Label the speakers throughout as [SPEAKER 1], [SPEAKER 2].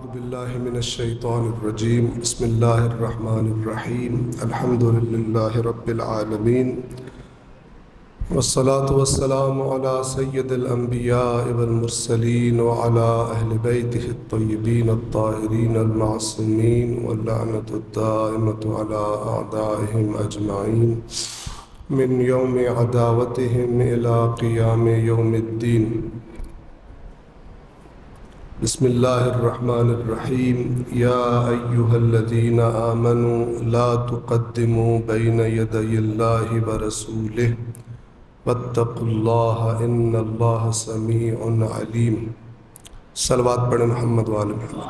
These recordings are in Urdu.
[SPEAKER 1] أعوذ بالله من الشيطان الرجيم. بسم الله الرحمن الرحيم. الحمد لله رب العالمين، والصلاة والسلام على سيد الأنبياء والمرسلين وعلى أهل بيته الطيبين الطاهرين المعصومين، واللعنة الدائمة على أعدائهم أجمعين من يوم عداوتهم إلى قيام يوم الدين. بسم الله الرحمن الرحيم. يا أيها الذين آمنوا لا تقدموا بين يدي الله ورسوله واتقوا الله إن الله سميع عليم. صلوات پڑھیں محمد وآل محمد.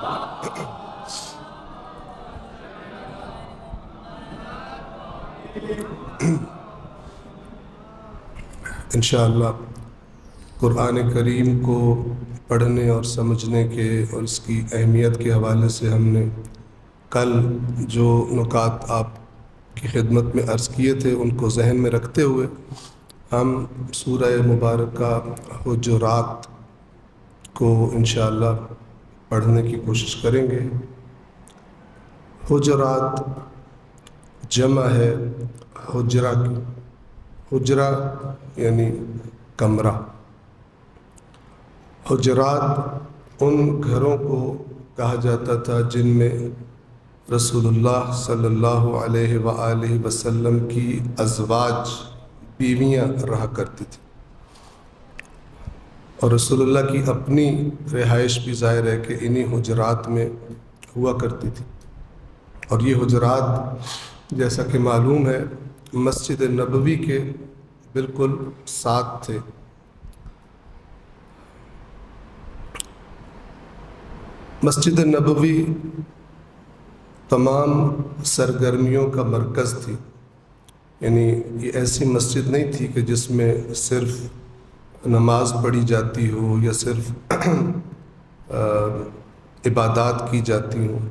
[SPEAKER 1] انشاءاللہ قرآن کریم کو پڑھنے اور سمجھنے کے اور اس کی اہمیت کے حوالے سے ہم نے کل جو نکات آپ کی خدمت میں عرض کیے تھے ان کو ذہن میں رکھتے ہوئے ہم سورہ مبارکہ حجرات کو انشاءاللہ پڑھنے کی کوشش کریں گے. حجرات جمع ہے حجرہ کی. حجرہ یعنی کمرہ. حجرات ان گھروں کو کہا جاتا تھا جن میں رسول اللہ صلی اللہ علیہ وآلہ وسلم کی ازواج بیویاں رہا کرتی تھیں، اور رسول اللہ کی اپنی رہائش بھی ظاہر ہے کہ انہی حجرات میں ہوا کرتی تھی. اور یہ حجرات جیسا کہ معلوم ہے مسجد نبوی کے بالکل ساتھ تھے. مسجد نبوی تمام سرگرمیوں کا مرکز تھی. یعنی یہ ایسی مسجد نہیں تھی کہ جس میں صرف نماز پڑھی جاتی ہو یا صرف عبادات کی جاتی ہوں،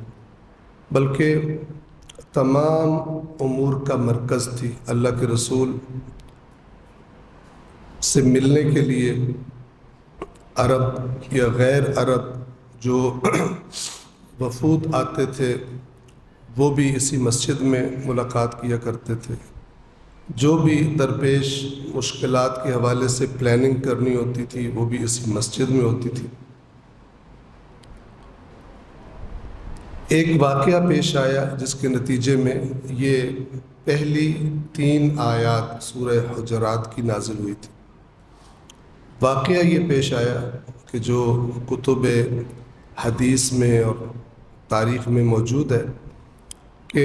[SPEAKER 1] بلکہ تمام امور کا مرکز تھی. اللہ کے رسول سے ملنے کے لیے عرب یا غیر عرب جو وفود آتے تھے وہ بھی اسی مسجد میں ملاقات کیا کرتے تھے. جو بھی درپیش مشکلات کے حوالے سے پلاننگ کرنی ہوتی تھی وہ بھی اسی مسجد میں ہوتی تھی. ایک واقعہ پیش آیا جس کے نتیجے میں یہ پہلی 3 آیات سورہ حجرات کی نازل ہوئی تھی. واقعہ یہ پیش آیا کہ جو کتب حدیث میں اور تاریخ میں موجود ہے کہ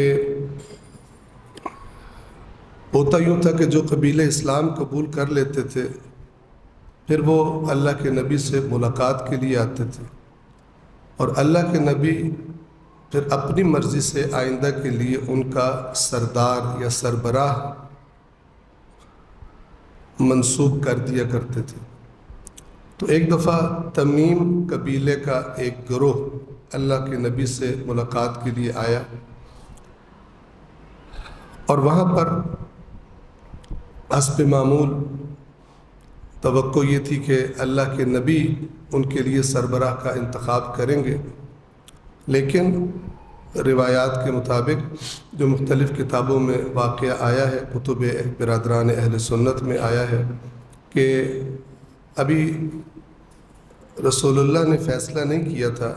[SPEAKER 1] ہوتا یوں تھا کہ جو قبیلے اسلام قبول کر لیتے تھے پھر وہ اللہ کے نبی سے ملاقات کے لیے آتے تھے، اور اللہ کے نبی پھر اپنی مرضی سے آئندہ کے لیے ان کا سردار یا سربراہ منصوب کر دیا کرتے تھے. تو ایک دفعہ تمیم قبیلے کا ایک گروہ اللہ کے نبی سے ملاقات کے لیے آیا، اور وہاں پر حسب معمول توقع یہ تھی کہ اللہ کے نبی ان کے لیے سربراہ کا انتخاب کریں گے. لیکن روایات کے مطابق جو مختلف کتابوں میں واقعہ آیا ہے، کتب برادران اہل سنت میں آیا ہے کہ ابھی رسول اللہ نے فیصلہ نہیں کیا تھا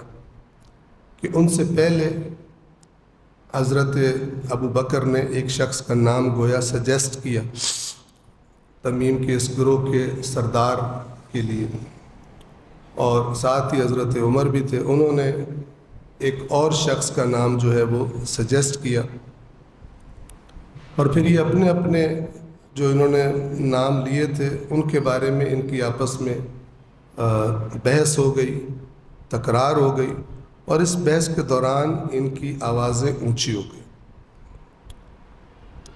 [SPEAKER 1] کہ ان سے پہلے حضرت ابو بکر نے ایک شخص کا نام گویا سجیسٹ کیا تمیم کے اس گروہ کے سردار کے لیے، اور ساتھ ہی حضرت عمر بھی تھے. انہوں نے ایک اور شخص کا نام جو ہے وہ سجیسٹ کیا، اور پھر یہ اپنے اپنے جو انہوں نے نام لیے تھے ان کے بارے میں ان کی آپس میں بحث ہو گئی، تکرار ہو گئی، اور اس بحث کے دوران ان کی آوازیں اونچی ہو گئی.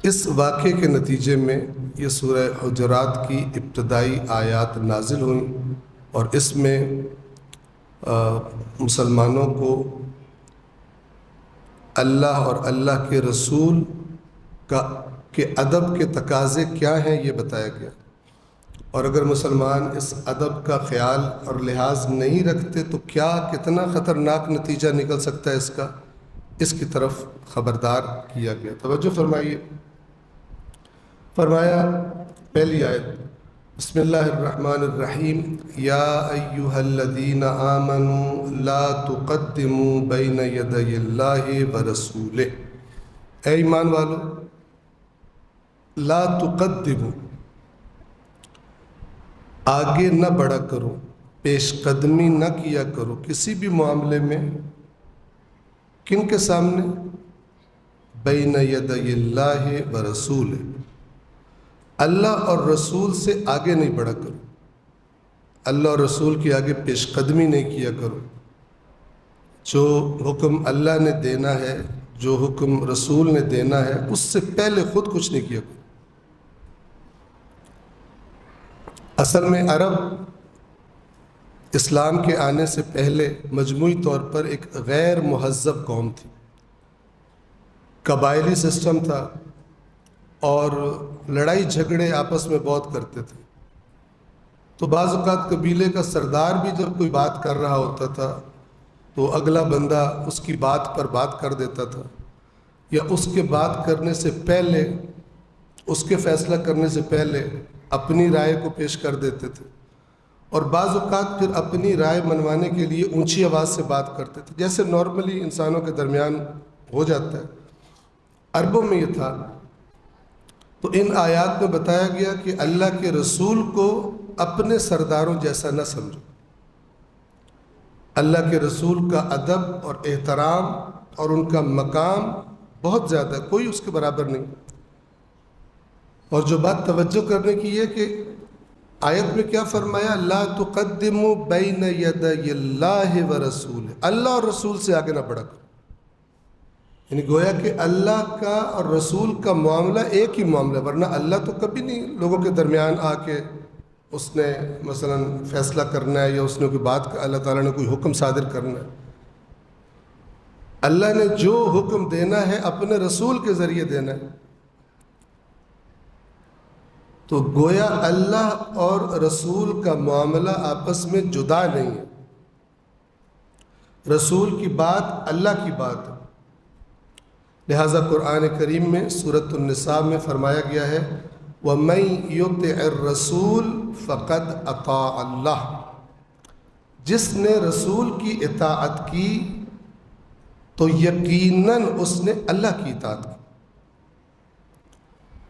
[SPEAKER 1] اس واقعے کے نتیجے میں یہ سورہ حجرات کی ابتدائی آیات نازل ہوئیں، اور اس میں مسلمانوں کو اللہ اور اللہ کے رسول کے ادب کے تقاضے کیا ہیں یہ بتایا گیا. اور اگر مسلمان اس ادب کا خیال اور لحاظ نہیں رکھتے تو کیا کتنا خطرناک نتیجہ نکل سکتا ہے اس کا، اس کی طرف خبردار کیا گیا۔ توجہ فرمائیے، فرمایا پہلی آیت، بسم اللہ الرحمن الرحیم، یا ایہا الذین آمنوا لا تقدموا بین یدی اللہ ورسولہ، اے ایمان والو، لا تقدموا، آگے نہ بڑھا کرو، پیش قدمی نہ کیا کرو کسی بھی معاملے میں، کن کے سامنے؟ بین یدی اللہ ورسول، اللہ اور رسول سے آگے نہیں بڑھا کرو، اللہ اور رسول کے آگے پیش قدمی نہیں کیا کرو۔ جو حکم اللہ نے دینا ہے، جو حکم رسول نے دینا ہے، اس سے پہلے خود کچھ نہیں کیا کرو۔ اصل میں عرب اسلام کے آنے سے پہلے مجموعی طور پر ایک غیر مہذب قوم تھی، قبائلی سسٹم تھا اور لڑائی جھگڑے آپس میں بہت کرتے تھے۔ تو بعض اوقات قبیلے کا سردار بھی جب کوئی بات کر رہا ہوتا تھا تو اگلا بندہ اس کی بات پر بات کر دیتا تھا، یا اس کے بات کرنے سے پہلے، اس کے فیصلہ کرنے سے پہلے اپنی رائے کو پیش کر دیتے تھے، اور بعض اوقات پھر اپنی رائے منوانے کے لیے اونچی آواز سے بات کرتے تھے، جیسے نارملی انسانوں کے درمیان ہو جاتا ہے۔ عربوں میں یہ تھا۔ تو ان آیات میں بتایا گیا کہ اللہ کے رسول کو اپنے سرداروں جیسا نہ سمجھو۔ اللہ کے رسول کا ادب اور احترام اور ان کا مقام بہت زیادہ ہے، کوئی اس کے برابر نہیں۔ اور جو بات توجہ کرنے کی ہے کہ آیت میں کیا فرمایا، لا تقدموا بین یدی اللہ ورسول، اللہ اور رسول سے آگے نہ بڑھا کرو۔ یعنی گویا کہ اللہ کا اور رسول کا معاملہ ایک ہی معاملہ، ورنہ اللہ تو کبھی نہیں لوگوں کے درمیان آ کے اس نے مثلا فیصلہ کرنا ہے، یا اس نے کوئی بات، اللہ تعالیٰ نے کوئی حکم صادر کرنا ہے۔ اللہ نے جو حکم دینا ہے اپنے رسول کے ذریعے دینا ہے۔ تو گویا اللہ اور رسول کا معاملہ آپس میں جدا نہیں ہے، رسول کی بات اللہ کی بات ہے۔ لہٰذا قرآن کریم میں سورۃ النساء میں فرمایا گیا ہے، وَمَن يُطِعِ الرَّسُولَ فَقَدْ أَطَاعَ اللَّهَ، جس نے رسول کی اطاعت کی تو یقیناً اس نے اللہ کی اطاعت کی۔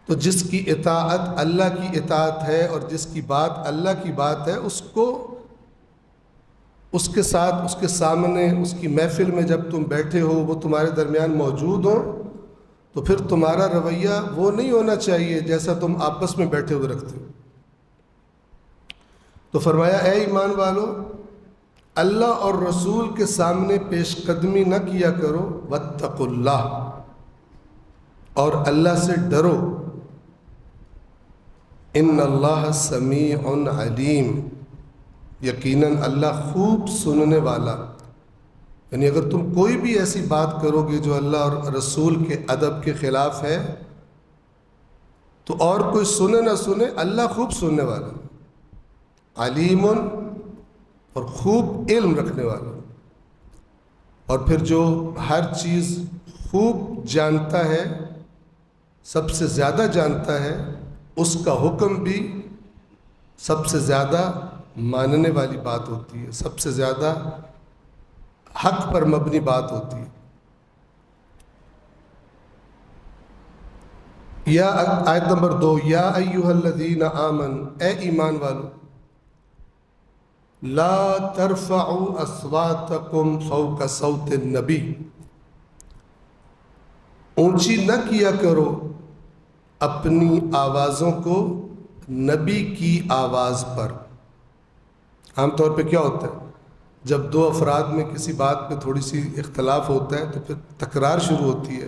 [SPEAKER 1] تو جس کی اطاعت اللہ کی اطاعت ہے اور جس کی بات اللہ کی بات ہے، اس کو اس کے ساتھ، اس کے سامنے، اس کی محفل میں جب تم بیٹھے ہو، وہ تمہارے درمیان موجود ہو، تو پھر تمہارا رویہ وہ نہیں ہونا چاہیے جیسا تم آپس میں بیٹھے ہوئے رکھتے ہو۔ تو فرمایا اے ایمان والو، اللہ اور رسول کے سامنے پیش قدمی نہ کیا کرو، واتقوا اللہ، اور اللہ سے ڈرو، ان اللہ سمیع علیم، یقیناً اللہ خوب سننے والا۔ یعنی اگر تم کوئی بھی ایسی بات کرو گے جو اللہ اور رسول کے ادب کے خلاف ہے، تو اور کوئی سنے نہ سنے، اللہ خوب سننے والا، علیم، اور خوب علم رکھنے والا۔ اور پھر جو ہر چیز خوب جانتا ہے، سب سے زیادہ جانتا ہے، اس کا حکم بھی سب سے زیادہ ماننے والی بات ہوتی ہے، سب سے زیادہ حق پر مبنی بات ہوتی ہے۔ یا آیت نمبر 2، یا ایہا الذین آمنوا، اے ایمان والو، لا ترفعوا اصواتکم فوق صوت النبی، اونچی نہ کیا کرو اپنی آوازوں کو نبی کی آواز پر۔ عام طور پہ کیا ہوتا ہے، جب دو افراد میں کسی بات پہ تھوڑی سی اختلاف ہوتا ہے تو پھر تکرار شروع ہوتی ہے،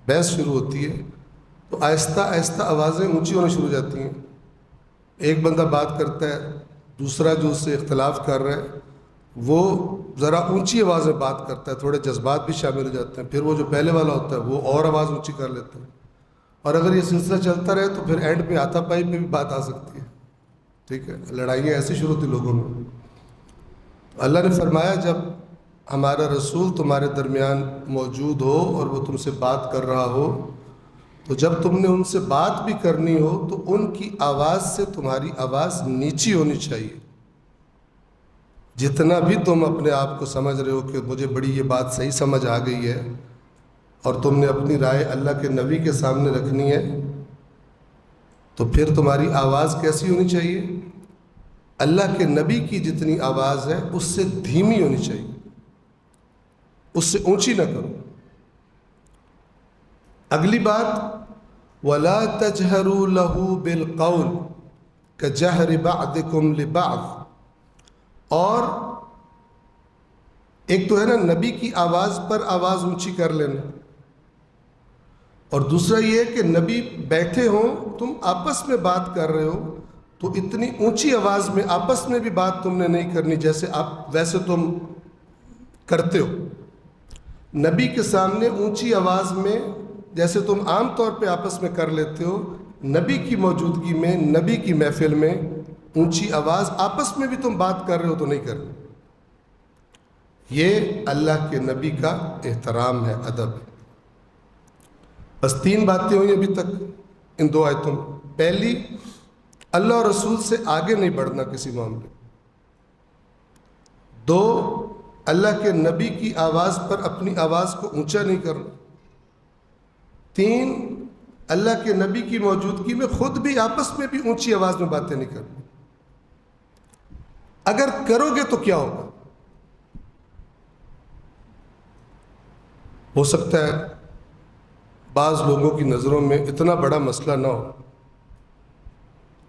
[SPEAKER 1] بحث شروع ہوتی ہے، تو آہستہ آہستہ آوازیں اونچی ہونا شروع ہو جاتی ہیں۔ ایک بندہ بات کرتا ہے، دوسرا جو اس سے اختلاف کر رہا ہے وہ ذرا اونچی آواز میں بات کرتا ہے، تھوڑے جذبات بھی شامل ہو جاتے ہیں، پھر وہ جو پہلے والا ہوتا ہے وہ اور آواز اونچی کر لیتا ہے، اور اگر یہ سلسلہ چلتا رہے تو پھر اینڈ پہ ہاتھا پائی پہ بھی بات آ سکتی ہے۔ ٹھیک ہے، لڑائیاں ایسی شروع تھی لوگوں میں. اللہ نے فرمایا جب ہمارا رسول تمہارے درمیان موجود ہو اور وہ تم سے بات کر رہا ہو تو جب تم نے ان سے بات بھی کرنی ہو تو ان کی آواز سے تمہاری آواز نیچی ہونی چاہیے. جتنا بھی تم اپنے آپ کو سمجھ رہے ہو کہ مجھے بڑی یہ بات صحیح سمجھ آ گئی ہے اور تم نے اپنی رائے اللہ کے نبی کے سامنے رکھنی ہے تو پھر تمہاری آواز کیسی ہونی چاہیے؟ اللہ کے نبی کی جتنی آواز ہے اس سے دھیمی ہونی چاہیے، اس سے اونچی نہ کرو. اگلی بات وَلَا تَجْهَرُوا لَهُ بِالْقَوْلِ كَجَهْرِ بَعْضِكُمْ لِبَعْضٍ. اور ایک تو ہے نا نبی کی آواز پر آواز اونچی کر لینا، اور دوسرا یہ کہ نبی بیٹھے ہوں تم آپس میں بات کر رہے ہو تو اتنی اونچی آواز میں آپس میں بھی بات تم نے نہیں کرنی جیسے ویسے تم کرتے ہو. نبی کے سامنے اونچی آواز میں جیسے تم عام طور پہ آپس میں کر لیتے ہو، نبی کی موجودگی میں نبی کی محفل میں اونچی آواز آپس میں بھی تم بات کر رہے ہو تو نہیں کرنی. یہ اللہ کے نبی کا احترام ہے، ادب. بس 3 باتیں ہوئی ابھی تک ان 2 آیتوں میں. پہلی، اللہ اور رسول سے آگے نہیں بڑھنا کسی معاملے. 2، اللہ کے نبی کی آواز پر اپنی آواز کو اونچا نہیں کرنا. 3، اللہ کے نبی کی موجودگی میں خود بھی آپس میں بھی اونچی آواز میں باتیں نہیں کرنی. اگر کرو گے تو کیا ہوگا؟ ہو سکتا ہے بعض لوگوں کی نظروں میں اتنا بڑا مسئلہ نہ ہو،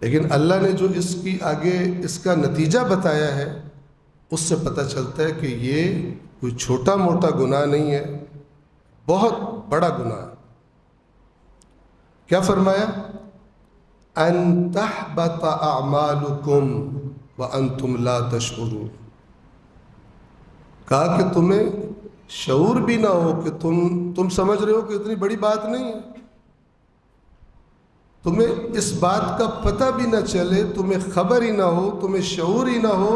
[SPEAKER 1] لیکن اللہ نے جو اس کی آگے اس کا نتیجہ بتایا ہے اس سے پتہ چلتا ہے کہ یہ کوئی چھوٹا موٹا گناہ نہیں ہے، بہت بڑا گناہ ہے. کیا فرمایا؟ ان تحبط اعمالکم وانتم لا تشعرون. کہا کہ تمہیں شعور بھی نہ ہو کہ تم سمجھ رہے ہو کہ اتنی بڑی بات نہیں ہے، تمہیں اس بات کا پتہ بھی نہ چلے، تمہیں خبر ہی نہ ہو، تمہیں شعور ہی نہ ہو.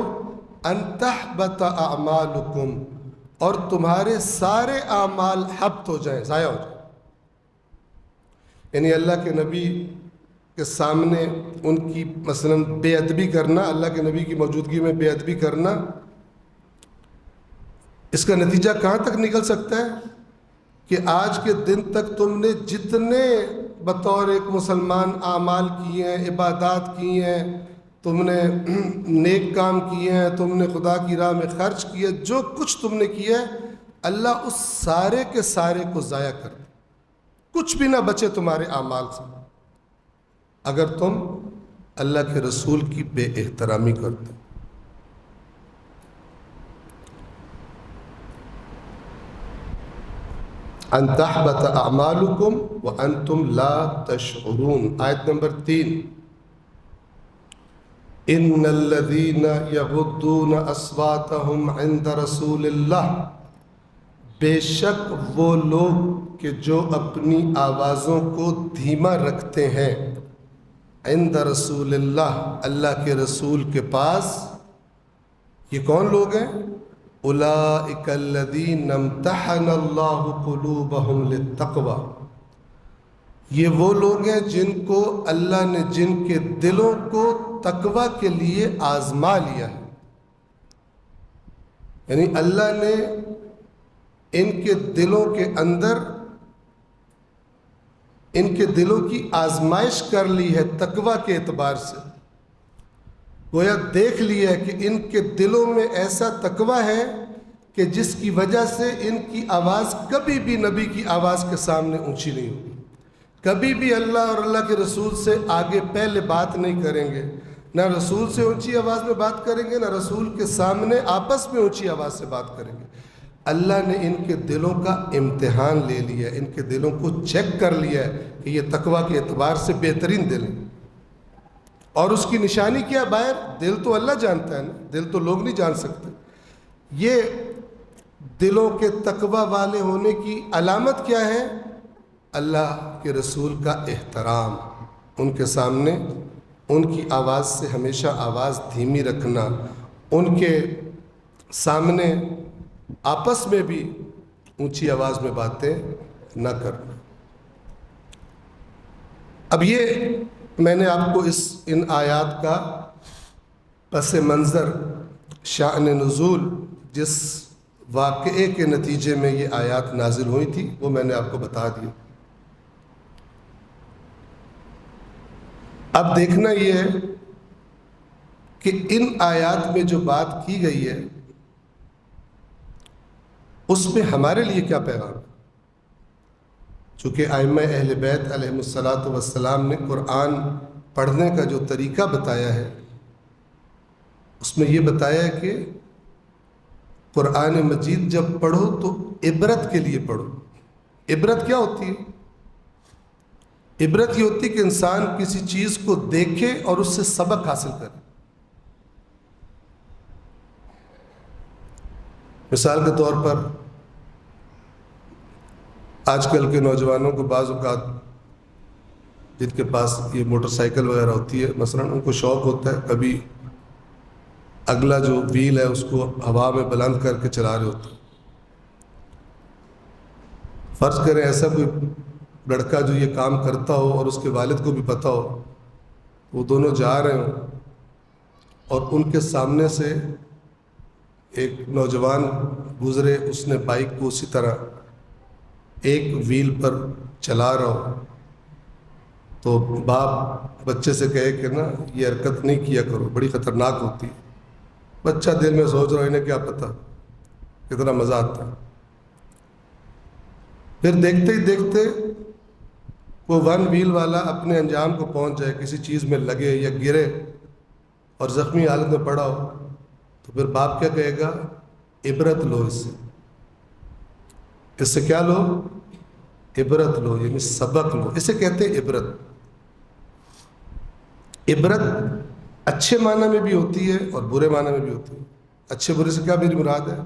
[SPEAKER 1] ان تحبط اعمالکم، اور تمہارے سارے اعمال حبط ہو جائیں، ضائع ہو جائیں. یعنی اللہ کے نبی کے سامنے ان کی مثلا بے ادبی کرنا، اللہ کے نبی کی موجودگی میں بے ادبی کرنا، اس کا نتیجہ کہاں تک نکل سکتا ہے کہ آج کے دن تک تم نے جتنے بطور ایک مسلمان اعمال کیے ہیں، عبادات کی ہیں، تم نے نیک کام کیے ہیں، تم نے خدا کی راہ میں خرچ کیے، جو کچھ تم نے کیا ہے اللہ اس سارے کے سارے کو ضائع کر دے، کچھ بھی نہ بچے تمہارے اعمال سے اگر تم اللہ کے رسول کی بے احترامی کرتے. ان تحبط اعمالکم وانتم لا تشعرون. آیت نمبر 3، ان الذین یغضون اصواتهم عند رسول اللہ. بے شک وہ لوگ کہ جو اپنی آوازوں کو دھیما رکھتے ہیں عند رسول اللہ، اللہ کے رسول کے پاس. یہ کون لوگ ہیں؟ اولئک الذین امتحن اللہ قلوبہم للتقوی. یہ وہ لوگ ہیں جن کو اللہ نے جن کے دلوں کو تقوی کے لیے آزما لیا ہے. یعنی اللہ نے ان کے دلوں کے اندر ان کے دلوں کی آزمائش کر لی ہے تقوی کے اعتبار سے. گویا دیکھ لیا ہے کہ ان کے دلوں میں ایسا تقوی ہے کہ جس کی وجہ سے ان کی آواز کبھی بھی نبی کی آواز کے سامنے اونچی نہیں ہوگی، کبھی بھی اللہ اور اللہ کے رسول سے آگے پہلے بات نہیں کریں گے، نہ رسول سے اونچی آواز میں بات کریں گے، نہ رسول کے سامنے آپس میں اونچی آواز سے بات کریں گے. اللہ نے ان کے دلوں کا امتحان لے لیا، ان کے دلوں کو چیک کر لیا ہے کہ یہ تقوی کے اعتبار سے بہترین دل ہے. اور اس کی نشانی کیا؟ باہر دل تو اللہ جانتا ہے نا، دل تو لوگ نہیں جان سکتے. یہ دلوں کے تقوی والے ہونے کی علامت کیا ہے؟ اللہ کے رسول کا احترام، ان کے سامنے ان کی آواز سے ہمیشہ آواز دھیمی رکھنا، ان کے سامنے آپس میں بھی اونچی آواز میں باتیں نہ کرنا۔ اب یہ میں نے آپ کو ان آیات کا پس منظر، شأن نزول، جس واقعے کے نتیجے میں یہ آیات نازل ہوئی تھی وہ میں نے آپ کو بتا دیا۔ اب دیکھنا یہ ہے کہ ان آیات میں جو بات کی گئی ہے اس میں ہمارے لیے کیا پیغام ہے۔ چونکہ ائمہ اہل بیت علیہم الصلاۃ والسلام نے قرآن پڑھنے کا جو طریقہ بتایا ہے اس میں یہ بتایا ہے کہ قرآن مجید جب پڑھو تو عبرت کے لیے پڑھو۔ عبرت کیا ہوتی ہے؟ عبرت یہ ہوتی ہے کہ انسان کسی چیز کو دیکھے اور اس سے سبق حاصل کرے۔ مثال کے طور پر آج کل کے نوجوانوں کو بعض اوقات جن کے پاس یہ موٹر سائیکل وغیرہ ہوتی ہے مثلا، ان کو شوق ہوتا ہے کبھی اگلا جو ویل ہے اس کو ہوا میں بلند کر کے چلا رہے ہوتے ہیں۔ فرض کریں ایسا کوئی لڑکا جو یہ کام کرتا ہو اور اس کے والد کو بھی پتہ ہو، وہ دونوں جا رہے ہوں اور ان کے سامنے سے ایک نوجوان گزرے، اس نے بائک کو اسی طرح ایک ویل پر چلا رہا ہو، تو باپ بچے سے کہے کہ نا یہ حرکت نہیں کیا کرو، بڑی خطرناک ہوتی ہے۔ بچہ دل میں سوچ رہا ہے انہیں کیا پتہ کتنا مزہ آتا ہے۔ پھر دیکھتے ہی دیکھتے وہ ون ویل والا اپنے انجام کو پہنچ جائے، کسی چیز میں لگے یا گرے اور زخمی حالت میں پڑا ہو، تو پھر باپ کیا کہے گا؟ عبرت لو اس سے کیا لو؟ عبرت لو، یعنی سبق لو۔ اسے کہتے ہیں عبرت۔ عبرت اچھے معنی میں بھی ہوتی ہے اور برے معنی میں بھی ہوتی ہے۔ اچھے برے سے کیا میری مراد ہے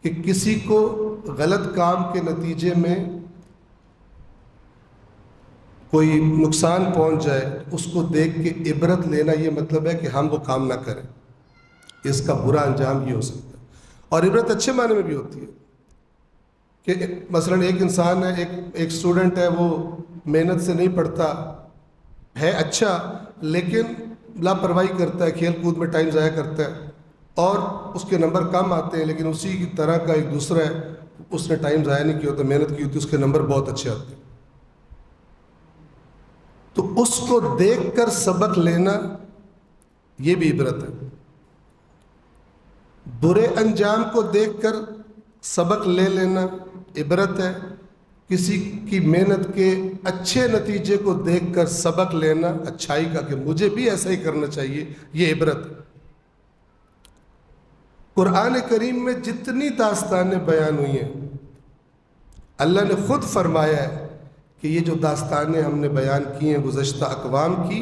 [SPEAKER 1] کہ کسی کو غلط کام کے نتیجے میں کوئی نقصان پہنچ جائے، اس کو دیکھ کے عبرت لینا، یہ مطلب ہے کہ ہم وہ کام نہ کریں، اس کا برا انجام یہ ہو سکتا ہے۔ اور عبرت اچھے معنی میں بھی ہوتی ہے کہ مثلا ایک انسان ہے، ایک اسٹوڈنٹ ہے، وہ محنت سے نہیں پڑھتا ہے، اچھا، لیکن لاپرواہی کرتا ہے، کھیل کود میں ٹائم ضائع کرتا ہے اور اس کے نمبر کم آتے ہیں، لیکن اسی کی طرح کا ایک دوسرا ہے، اس نے ٹائم ضائع نہیں کیا ہوتا، محنت کی ہوتی، اس کے نمبر بہت اچھے آتے ہیں۔ تو اس کو دیکھ کر سبق لینا یہ بھی عبرت ہے۔ برے انجام کو دیکھ کر سبق لے لینا عبرت ہے۔ کسی کی محنت کے اچھے نتیجے کو دیکھ کر سبق لینا اچھائی کا کہ مجھے بھی ایسا ہی کرنا چاہیے، یہ عبرت ہے۔ قرآن کریم میں جتنی داستانیں بیان ہوئی ہیں، اللہ نے خود فرمایا ہے کہ یہ جو داستانیں ہم نے بیان کی ہیں گزشتہ اقوام کی،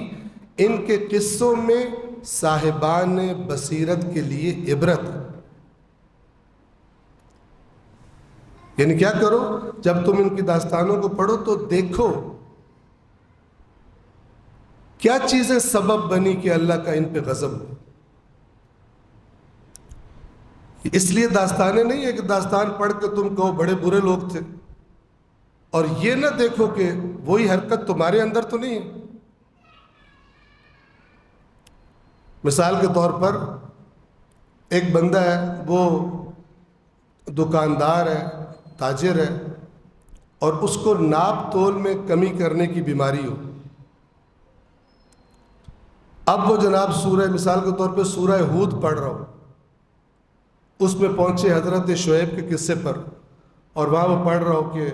[SPEAKER 1] ان کے قصوں میں صاحبان بصیرت کے لیے عبرت ہے۔ یعنی کیا کرو؟ جب تم ان کی داستانوں کو پڑھو تو دیکھو کیا چیزیں سبب بنی کہ اللہ کا ان پہ غضب ہو۔ اس لیے داستانیں نہیں ہے کہ داستان پڑھ کے تم کہو بڑے برے لوگ تھے، اور یہ نہ دیکھو کہ وہی حرکت تمہارے اندر تو نہیں ہے۔ مثال کے طور پر ایک بندہ ہے، وہ دکاندار ہے، تاجر ہے، اور اس کو ناپ تول میں کمی کرنے کی بیماری ہو۔ اب وہ جناب سورہ، مثال کے طور پہ سورہ ہود پڑھ رہا ہو، اس میں پہنچے حضرت شعیب کے قصے پر، اور وہاں وہ پڑھ رہا ہو کہ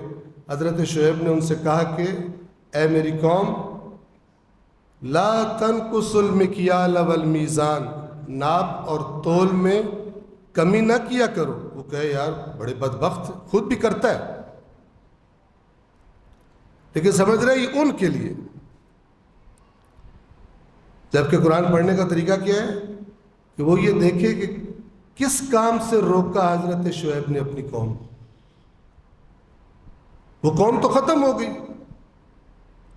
[SPEAKER 1] حضرت شعیب نے ان سے کہا کہ اے میری قوم، لا تنقصوا المکیال والمیزان، ناپ اور تول میں کمی نہ کیا کرو۔ وہ کہے یار بڑے بدبخت، خود بھی کرتا ہے، لیکن سمجھ رہے یہ ان کے لیے، جبکہ قرآن پڑھنے کا طریقہ کیا ہے کہ وہ یہ دیکھے کہ کس کام سے روکا حضرت شعیب نے اپنی قوم کو۔ وہ قوم تو ختم ہو گئی،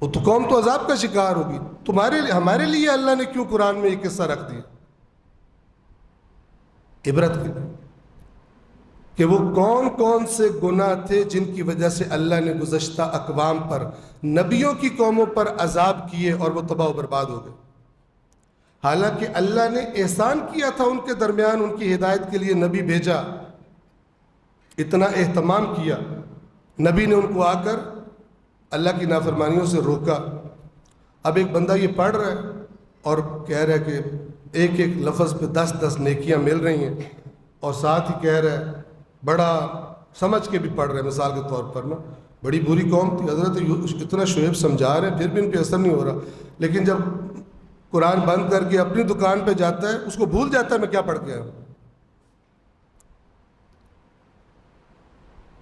[SPEAKER 1] وہ تو قوم تو عذاب کا شکار ہوگی. ہمارے لیے اللہ نے کیوں قرآن میں یہ قصہ رکھ دیا؟ عبرت کے لیے کہ وہ کون کون سے گناہ تھے جن کی وجہ سے اللہ نے گزشتہ اقوام پر، نبیوں کی قوموں پر عذاب کیے اور وہ تباہ و برباد ہو گئے. حالانکہ اللہ نے احسان کیا تھا ان کے درمیان، ان کی ہدایت کے لیے نبی بھیجا، اتنا اہتمام کیا. نبی نے ان کو آ کر اللہ کی نافرمانیوں سے روکا. اب ایک بندہ یہ پڑھ رہا ہے اور کہہ رہا ہے کہ ایک ایک لفظ پہ 10 نیکیاں مل رہی ہیں، اور ساتھ ہی کہہ رہا ہے، بڑا سمجھ کے بھی پڑھ رہے ہیں. مثال کے طور پر نا، بڑی بری قوم تھی، حضرت اتنا شعیب سمجھا رہے ہیں پھر بھی ان پہ اثر نہیں ہو رہا. لیکن جب قرآن بند کر کے اپنی دکان پہ جاتا ہے، اس کو بھول جاتا ہے میں کیا پڑھ کے آیا ہوں،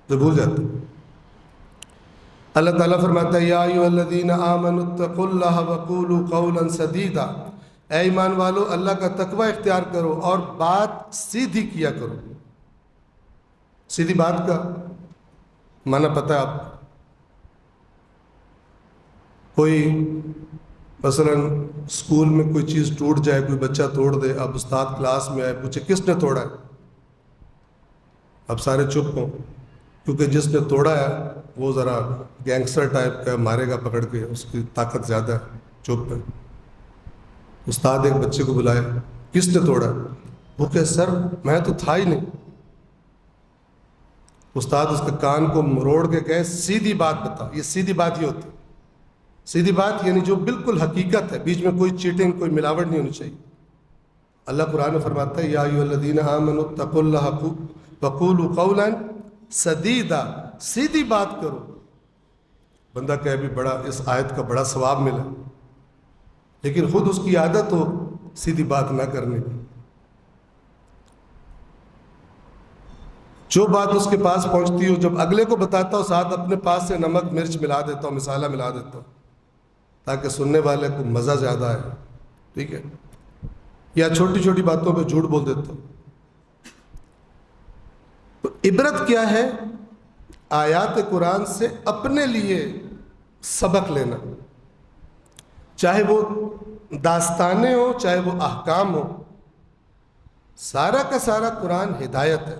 [SPEAKER 1] تو بھول جاتا ہے. اللہ تعالیٰ فرماتا ہے، یا ایھا الذین آمنوا اتقوا اللہ وقولوا قولا سدیدا، اے ایمان والو اللہ کا تقوی اختیار کرو اور بات سیدھی کیا کرو. سیدھی بات کا معنی پتہ ہے آپ؟ کوئی مثلا اسکول میں کوئی چیز ٹوٹ جائے، کوئی بچہ توڑ دے، اب استاد کلاس میں آئے پوچھے کس نے توڑا ہے، اب سارے چپ ہوں، کیونکہ جس نے توڑا ہے وہ ذرا گینگسٹر ٹائپ کا، مارے گا پکڑ کے، اس کی طاقت زیادہ ہے، چپ ہے. استاد ایک بچے کو بلائے، کس نے توڑا ہے؟ وہ کہ سر میں تو تھا ہی نہیں. استاد اس کے کان کو مروڑ کے کہے سیدھی بات بتا. یہ سیدھی بات یہ ہوتی ہے. سیدھی بات یعنی جو بالکل حقیقت ہے، بیچ میں کوئی چیٹنگ، کوئی ملاوٹ نہیں ہونی چاہیے. اللہ قرآن میں فرماتا ہے، یا ایھا الذین آمنوا اتقوا اللہ وقولوا قولا سدیدا، سیدھی بات کرو. بندہ کہے بھی بڑا اس آیت کا بڑا ثواب ملا، لیکن خود اس کی عادت ہو سیدھی بات نہ کرنے کی. جو بات اس کے پاس پہنچتی ہو، جب اگلے کو بتاتا ہو، ساتھ اپنے پاس سے نمک مرچ ملا دیتا ہوں، مسالہ ملا دیتا ہوں، تاکہ سننے والے کو مزہ زیادہ آئے. ٹھیک ہے؟ یا چھوٹی چھوٹی باتوں پہ جھوٹ بول دیتا ہوں. تو عبرت کیا ہے؟ آیات قرآن سے اپنے لیے سبق لینا، چاہے وہ داستانیں ہوں، چاہے وہ احکام ہوں. سارا کا سارا قرآن ہدایت ہے.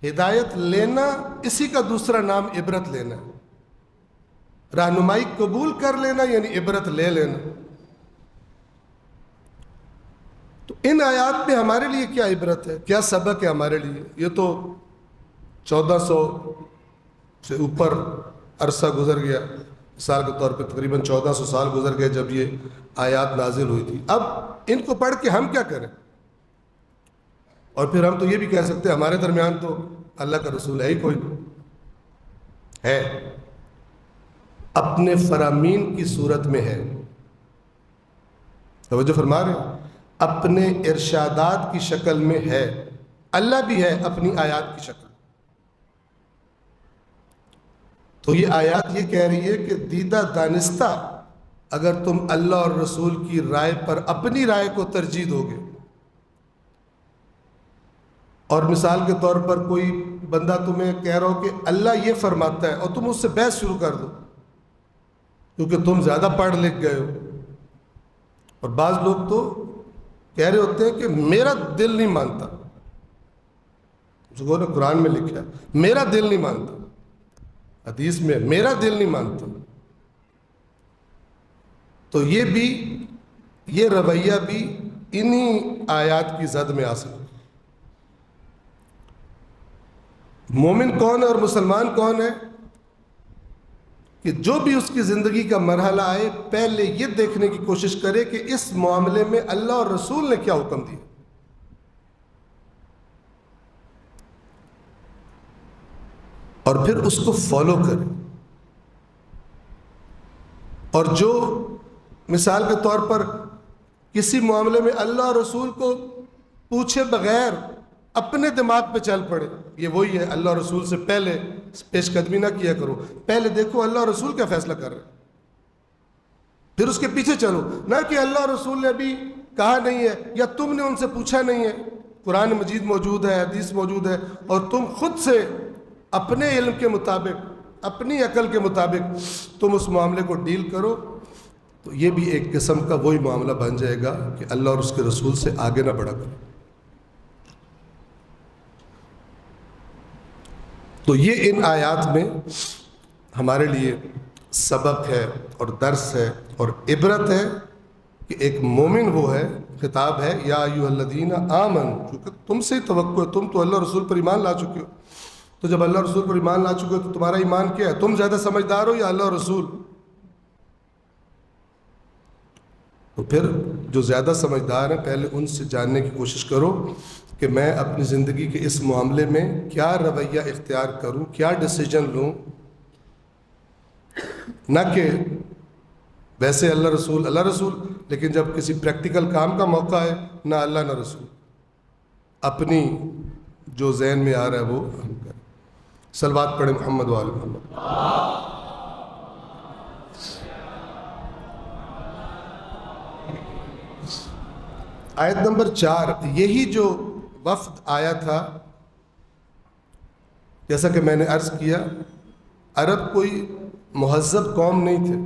[SPEAKER 1] ہدایت لینا اسی کا دوسرا نام عبرت لینا ہے. رہنمائی قبول کر لینا یعنی عبرت لے لینا. تو ان آیات میں ہمارے لیے کیا عبرت ہے، کیا سبق ہے ہمارے لیے؟ یہ تو 1400 سے اوپر عرصہ گزر گیا، مثال کے طور پہ تقریباً 1400 سال گزر گئے جب یہ آیات نازل ہوئی تھی. اب ان کو پڑھ کے ہم کیا کریں؟ اور پھر ہم تو یہ بھی کہہ سکتے ہیں ہمارے درمیان تو اللہ کا رسول ہے ہی کوئی نہیں. ہے، اپنے فرامین کی صورت میں ہے. توجہ فرما رہے ہیں؟ اپنے ارشادات کی شکل میں ہے. اللہ بھی ہے اپنی آیات کی شکل. تو یہ آیات یہ کہہ رہی ہے کہ دیدہ دانستہ اگر تم اللہ اور رسول کی رائے پر اپنی رائے کو ترجیح دو گے، اور مثال کے طور پر کوئی بندہ تمہیں کہہ رہا ہو کہ اللہ یہ فرماتا ہے، اور تم اس سے بحث شروع کر دو کیونکہ تم زیادہ پڑھ لکھ گئے ہو. اور بعض لوگ تو کہہ رہے ہوتے ہیں کہ میرا دل نہیں مانتا. جو قرآن میں لکھا ہے میرا دل نہیں مانتا، حدیث میں میرا دل نہیں مانتا. تو یہ رویہ بھی انہی آیات کی زد میں آ سکتا. مومن کون ہے اور مسلمان کون ہے؟ کہ جو بھی اس کی زندگی کا مرحلہ آئے، پہلے یہ دیکھنے کی کوشش کرے کہ اس معاملے میں اللہ اور رسول نے کیا حکم دیا، اور پھر اس کو فالو کرے. اور جو مثال کے طور پر کسی معاملے میں اللہ اور رسول کو پوچھے بغیر اپنے دماغ پہ چل پڑے، یہ وہی ہے اللہ اور رسول سے پہلے پیش قدمی نہ کیا کرو. پہلے دیکھو اللہ اور رسول کیا فیصلہ کر رہے ہیں، پھر اس کے پیچھے چلو. نہ کہ اللہ اور رسول نے ابھی کہا نہیں ہے یا تم نے ان سے پوچھا نہیں ہے. قرآن مجید موجود ہے، حدیث موجود ہے، اور تم خود سے اپنے علم کے مطابق اپنی عقل کے مطابق تم اس معاملے کو ڈیل کرو تو یہ بھی ایک قسم کا وہی معاملہ بن جائے گا کہ اللہ اور اس کے رسول سے آگے نہ بڑھا کرو. تو یہ ان آیات میں ہمارے لیے سبق ہے اور درس ہے اور عبرت ہے کہ ایک مومن وہ ہے، خطاب ہے یا ایھا الذین آمنوا، کیونکہ تم سے توقع ہے، تم تو اللہ رسول پر ایمان لا چکے ہو. تو جب اللہ رسول پر ایمان لا چکے ہو تو تمہارا ایمان کیا ہے؟ تم زیادہ سمجھدار ہو یا اللہ رسول؟ تو پھر جو زیادہ سمجھدار ہیں پہلے ان سے جاننے کی کوشش کرو کہ میں اپنی زندگی کے اس معاملے میں کیا رویہ اختیار کروں، کیا ڈیسیجن لوں. نہ کہ ویسے اللہ رسول لیکن جب کسی پریکٹیکل کام کا موقع ہے نہ اللہ نہ رسول، اپنی جو ذہن میں آ رہا ہے وہ ہم کریں. صلوات پڑھیں محمد وآل محمد. آیت نمبر 4، یہی جو وفد آیا تھا، جیسا کہ میں نے عرض کیا عرب کوئی مہذب قوم نہیں تھے.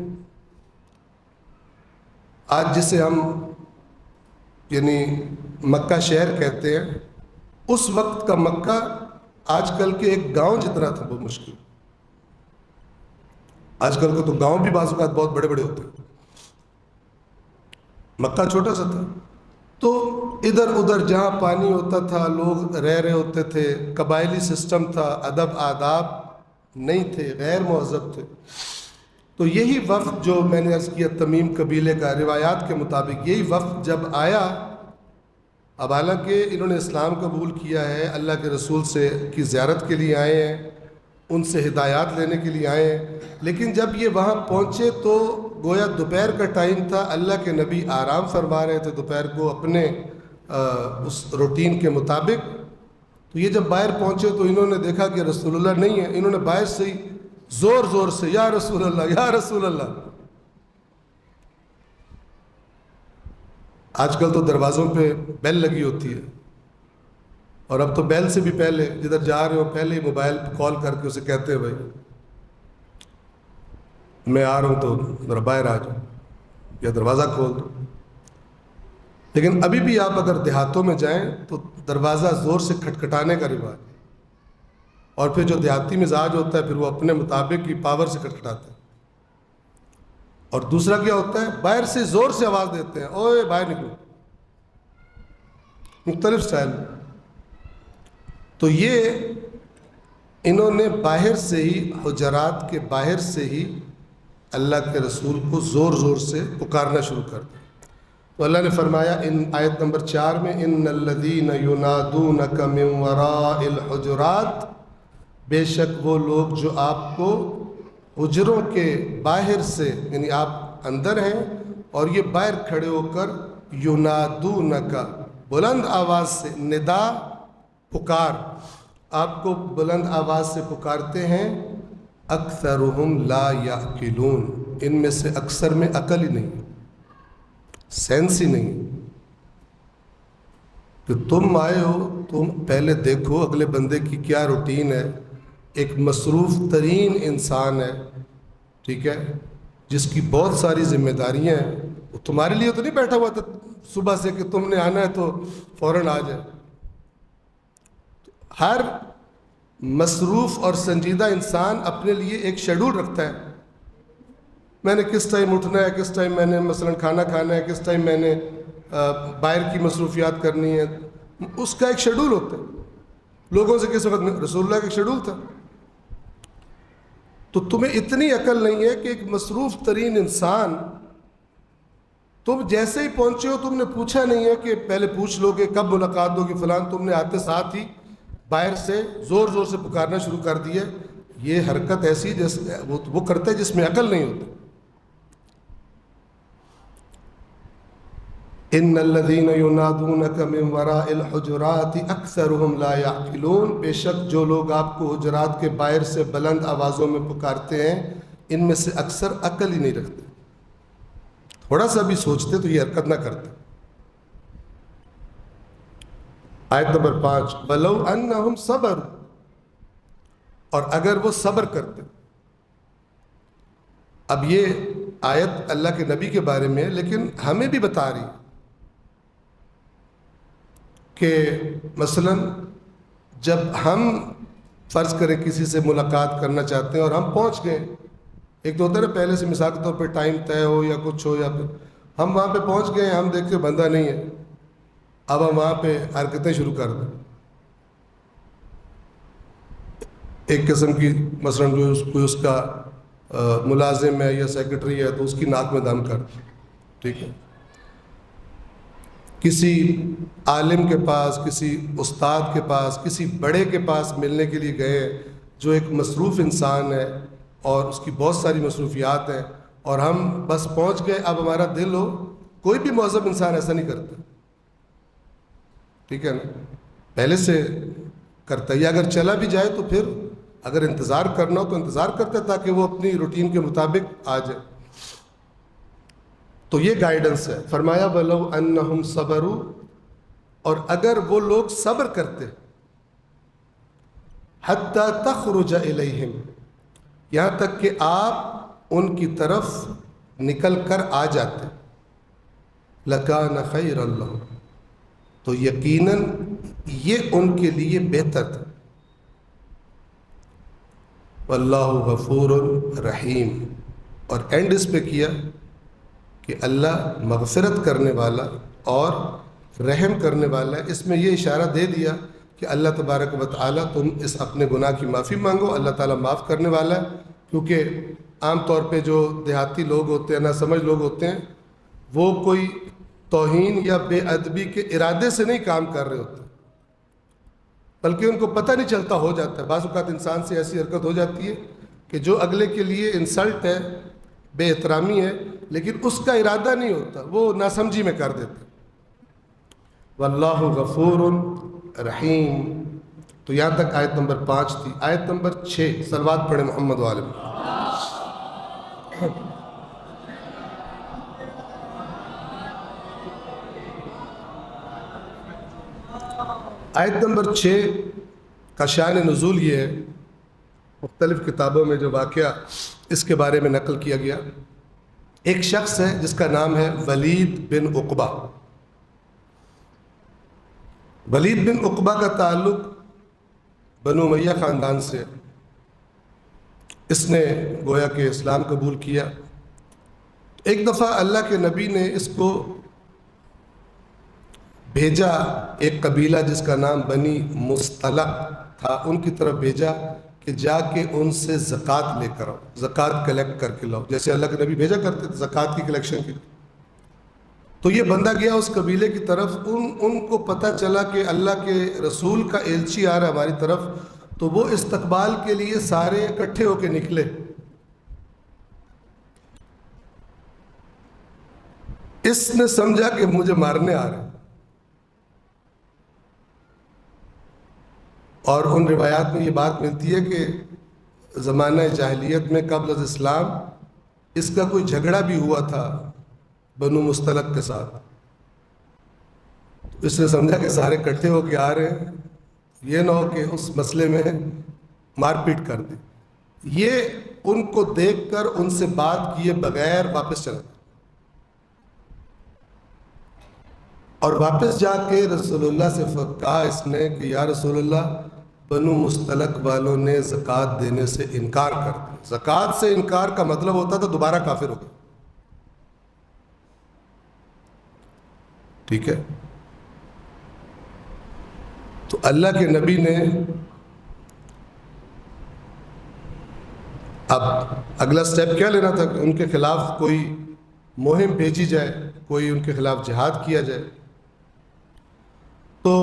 [SPEAKER 1] آج جسے ہم یعنی مکہ شہر کہتے ہیں، اس وقت کا مکہ آج کل کے ایک گاؤں جتنا تھا وہ مشکل. آج کل کو تو گاؤں بھی بعض اوقات بہت بڑے بڑے ہوتے ہیں، مکہ چھوٹا سا تھا. تو ادھر ادھر جہاں پانی ہوتا تھا لوگ رہ رہے ہوتے تھے، قبائلی سسٹم تھا، ادب آداب نہیں تھے، غیر مہذب تھے. تو یہی وفد جو میں نے عرض کیا تمیم قبیلے کا، روایات کے مطابق یہی وفد جب آیا، اب حالانکہ انہوں نے اسلام قبول کیا ہے، اللہ کے رسول سے کی زیارت کے لیے آئے ہیں، ان سے ہدایات لینے کے لیے آئے ہیں، لیکن جب یہ وہاں پہنچے تو گویا دوپہر کا ٹائم تھا، اللہ کے نبی آرام فرما رہے تھے دوپہر کو اپنے اس روٹین کے مطابق. تو یہ جب باہر پہنچے تو انہوں نے دیکھا کہ رسول اللہ نہیں ہے. انہوں نے باہر سے ہی زور زور سے یا رسول اللہ یا رسول اللہ. آج کل تو دروازوں پہ بیل لگی ہوتی ہے، اور اب تو بیل سے بھی پہلے جدھر جا رہے ہو پہلے ہی موبائل پہ کال کر کے اسے کہتے ہیں بھائی میں آ رہا ہوں تو ذرا باہر آ جاؤ یا دروازہ کھول دو. لیکن ابھی بھی آپ اگر دیہاتوں میں جائیں تو دروازہ زور سے کھٹکھٹانے کا رواج، اور پھر جو دیہاتی مزاج ہوتا ہے پھر وہ اپنے مطابق کی پاور سے کھٹکھٹاتے ہیں. اور دوسرا کیا ہوتا ہے، باہر سے زور سے آواز دیتے ہیں اوئے باہر نکلو، مختلف سٹائل. تو یہ انہوں نے باہر سے ہی، حجرات کے باہر سے ہی اللہ کے رسول کو زور زور سے پکارنا شروع کر دیا. تو اللہ نے فرمایا ان آیت نمبر 4 میں، ان الذین ینادونک من وراء الحجرات، بے شک وہ لوگ جو آپ کو حجروں کے باہر سے، یعنی آپ اندر ہیں اور یہ باہر کھڑے ہو کر، ینادونک بلند آواز سے، ندا پکار، آپ کو بلند آواز سے پکارتے ہیں. اکثرہم لا یعقلون، ان میں سے اکثر میں عقل ہی نہیں، سینس ہی نہیں. کہ تم آئے ہو، تم پہلے دیکھو اگلے بندے کی کیا روٹین ہے. ایک مصروف ترین انسان ہے، ٹھیک ہے، جس کی بہت ساری ذمہ داریاں ہیں. وہ تمہارے لیے تو نہیں بیٹھا ہوا تھا صبح سے کہ تم نے آنا ہے تو فوراً آ جائے. ہر مصروف اور سنجیدہ انسان اپنے لیے ایک شیڈول رکھتا ہے، میں نے کس ٹائم اٹھنا ہے، کس ٹائم میں نے مثلا کھانا کھانا ہے، کس ٹائم میں نے باہر کی مصروفیات کرنی ہے. اس کا ایک شیڈول ہوتا ہے. لوگوں سے کس وقت میں رسول اللہ کا ایک شیڈول تھا. تو تمہیں اتنی عقل نہیں ہے کہ ایک مصروف ترین انسان، تم جیسے ہی پہنچے ہو تم نے پوچھا نہیں ہے کہ پہلے پوچھ لو کہ کب ملاقات ہوگی فلان، تم نے آتے ساتھ ہی باہر سے زور زور سے پکارنا شروع کر دیا. یہ حرکت ایسی جیسے وہ کرتا ہے جس میں عقل نہیں ہوتی. ان الذین ینادونک من وراء الحجرات اکثرهم لا یعقلون، بے شک جو لوگ آپ کو حجرات کے باہر سے بلند آوازوں میں پکارتے ہیں ان میں سے اکثر عقل ہی نہیں رکھتے، تھوڑا سا بھی سوچتے تو یہ حرکت نہ کرتے. آیت نمبر 5، وَلَوْ أَنَّهُمْ صَبَرُوا، اور اگر وہ صبر کرتے، اب یہ آیت اللہ کے نبی کے بارے میں ہے، لیکن ہمیں بھی بتا رہی کہ مثلا جب ہم فرض کریں کسی سے ملاقات کرنا چاہتے ہیں اور ہم پہنچ گئے، ایک تو ہوتا ہے نا پہلے سے مثال کے طور پہ ٹائم طے ہو یا کچھ ہو، یا پھر ہم وہاں پہ پہنچ گئے، ہم دیکھتے بندہ نہیں ہے، اب ہم وہاں پہ حرکتیں شروع کر دیں، ایک قسم کی مثلا جو کوئی اس کا ملازم ہے یا سیکرٹری ہے تو اس کی ناک میں دم کر دیں، ٹھیک ہے، کسی عالم کے پاس، کسی استاد کے پاس، کسی بڑے کے پاس ملنے کے لیے گئے جو ایک مصروف انسان ہے اور اس کی بہت ساری مصروفیات ہیں، اور ہم بس پہنچ گئے، اب ہمارا دل ہو، کوئی بھی مہذب انسان ایسا نہیں کرتا، ٹھیک ہے نا، پہلے سے کرتا ہے، یا اگر چلا بھی جائے تو پھر اگر انتظار کرنا ہو تو انتظار کرتا ہے تاکہ وہ اپنی روٹین کے مطابق آ جائے۔ تو یہ گائیڈنس ہے، فرمایا وَلَوْ أَنَّهُمْ صَبَرُوا، اور اگر وہ لوگ صبر کرتے حَتَّى تَخْرُجَ إِلَيْهِمْ، یہاں تک کہ آپ ان کی طرف نکل کر آ جاتے، لَكَانَ خَيْرًا لَهُمْ، تو یقیناً یہ ان کے لیے بہتر تھا، وَاللَّهُ غَفُورٌ رَحِيمٌ، اور اینڈ اس پہ کیا کہ اللہ مغفرت کرنے والا اور رحم کرنے والا ہے۔ اس میں یہ اشارہ دے دیا کہ اللہ تبارک و تعالیٰ تم اس اپنے گناہ کی معافی مانگو، اللہ تعالیٰ معاف کرنے والا ہے، کیونکہ عام طور پہ جو دیہاتی لوگ ہوتے ہیں، نہ سمجھ لوگ ہوتے ہیں، وہ کوئی توہین یا بے ادبی کے ارادے سے نہیں کام کر رہے ہوتے، بلکہ ان کو پتہ نہیں چلتا ہو جاتا ہے۔ بعض اوقات انسان سے ایسی حرکت ہو جاتی ہے کہ جو اگلے کے لیے انسلٹ ہے، بے احترامی ہے، لیکن اس کا ارادہ نہیں ہوتا، وہ ناسمجھی میں کر دیتے۔ واللہ غفور رحیم، تو یہاں تک آیت نمبر 5 تھی۔ آیت نمبر 6، صلوات پڑھیں محمد وعلم۔ آیت نمبر 6 کا شان نزول یہ ہے، مختلف کتابوں میں جو واقعہ اس کے بارے میں نقل کیا گیا، ایک شخص ہے جس کا نام ہے ولید بن عقبہ۔ ولید بن عقبہ کا تعلق بنو امیہ خاندان سے، اس نے گویا کہ اسلام قبول کیا۔ ایک دفعہ اللہ کے نبی نے اس کو بھیجا، ایک قبیلہ جس کا نام بنی مصطلق تھا، ان کی طرف بھیجا کہ جا کے ان سے زکوٰۃ لے کر آؤ، زکوٰۃ کلیکٹ کر کے لاؤ، جیسے اللہ کے نبی بھیجا کرتے تھے زکوٰۃ کی کلیکشن کے۔ تو یہ بندہ گیا اس قبیلے کی طرف، ان کو پتہ چلا کہ اللہ کے رسول کا ایلچی آ رہا ہے ہماری طرف، تو وہ استقبال کے لیے سارے اکٹھے ہو کے نکلے۔ اس نے سمجھا کہ مجھے مارنے آ رہے، اور ان روایات میں یہ بات ملتی ہے کہ زمانہ جاہلیت میں قبل از اسلام اس کا کوئی جھگڑا بھی ہوا تھا بنو مصطلق کے ساتھ۔ اس نے سمجھا کہ سارے اکٹھے ہو کے آ رہے ہیں، یہ نہ ہو کہ اس مسئلے میں مار پیٹ کر دے۔ یہ ان کو دیکھ کر ان سے بات کیے بغیر واپس چلا گیا، اور واپس جا کے رسول اللہ سے کہا اس نے کہ یا رسول اللہ، بنو مصطلق والوں نے زکوٰۃ دینے سے انکار کر دیا۔ زکوٰۃ سے انکار کا مطلب ہوتا تھا دوبارہ کافر ہو گیا، ٹھیک ہے۔ تو اللہ کے نبی نے اب اگلا سٹیپ کیا لینا تھا کہ ان کے خلاف کوئی مہم بھیجی جائے، کوئی ان کے خلاف جہاد کیا جائے۔ تو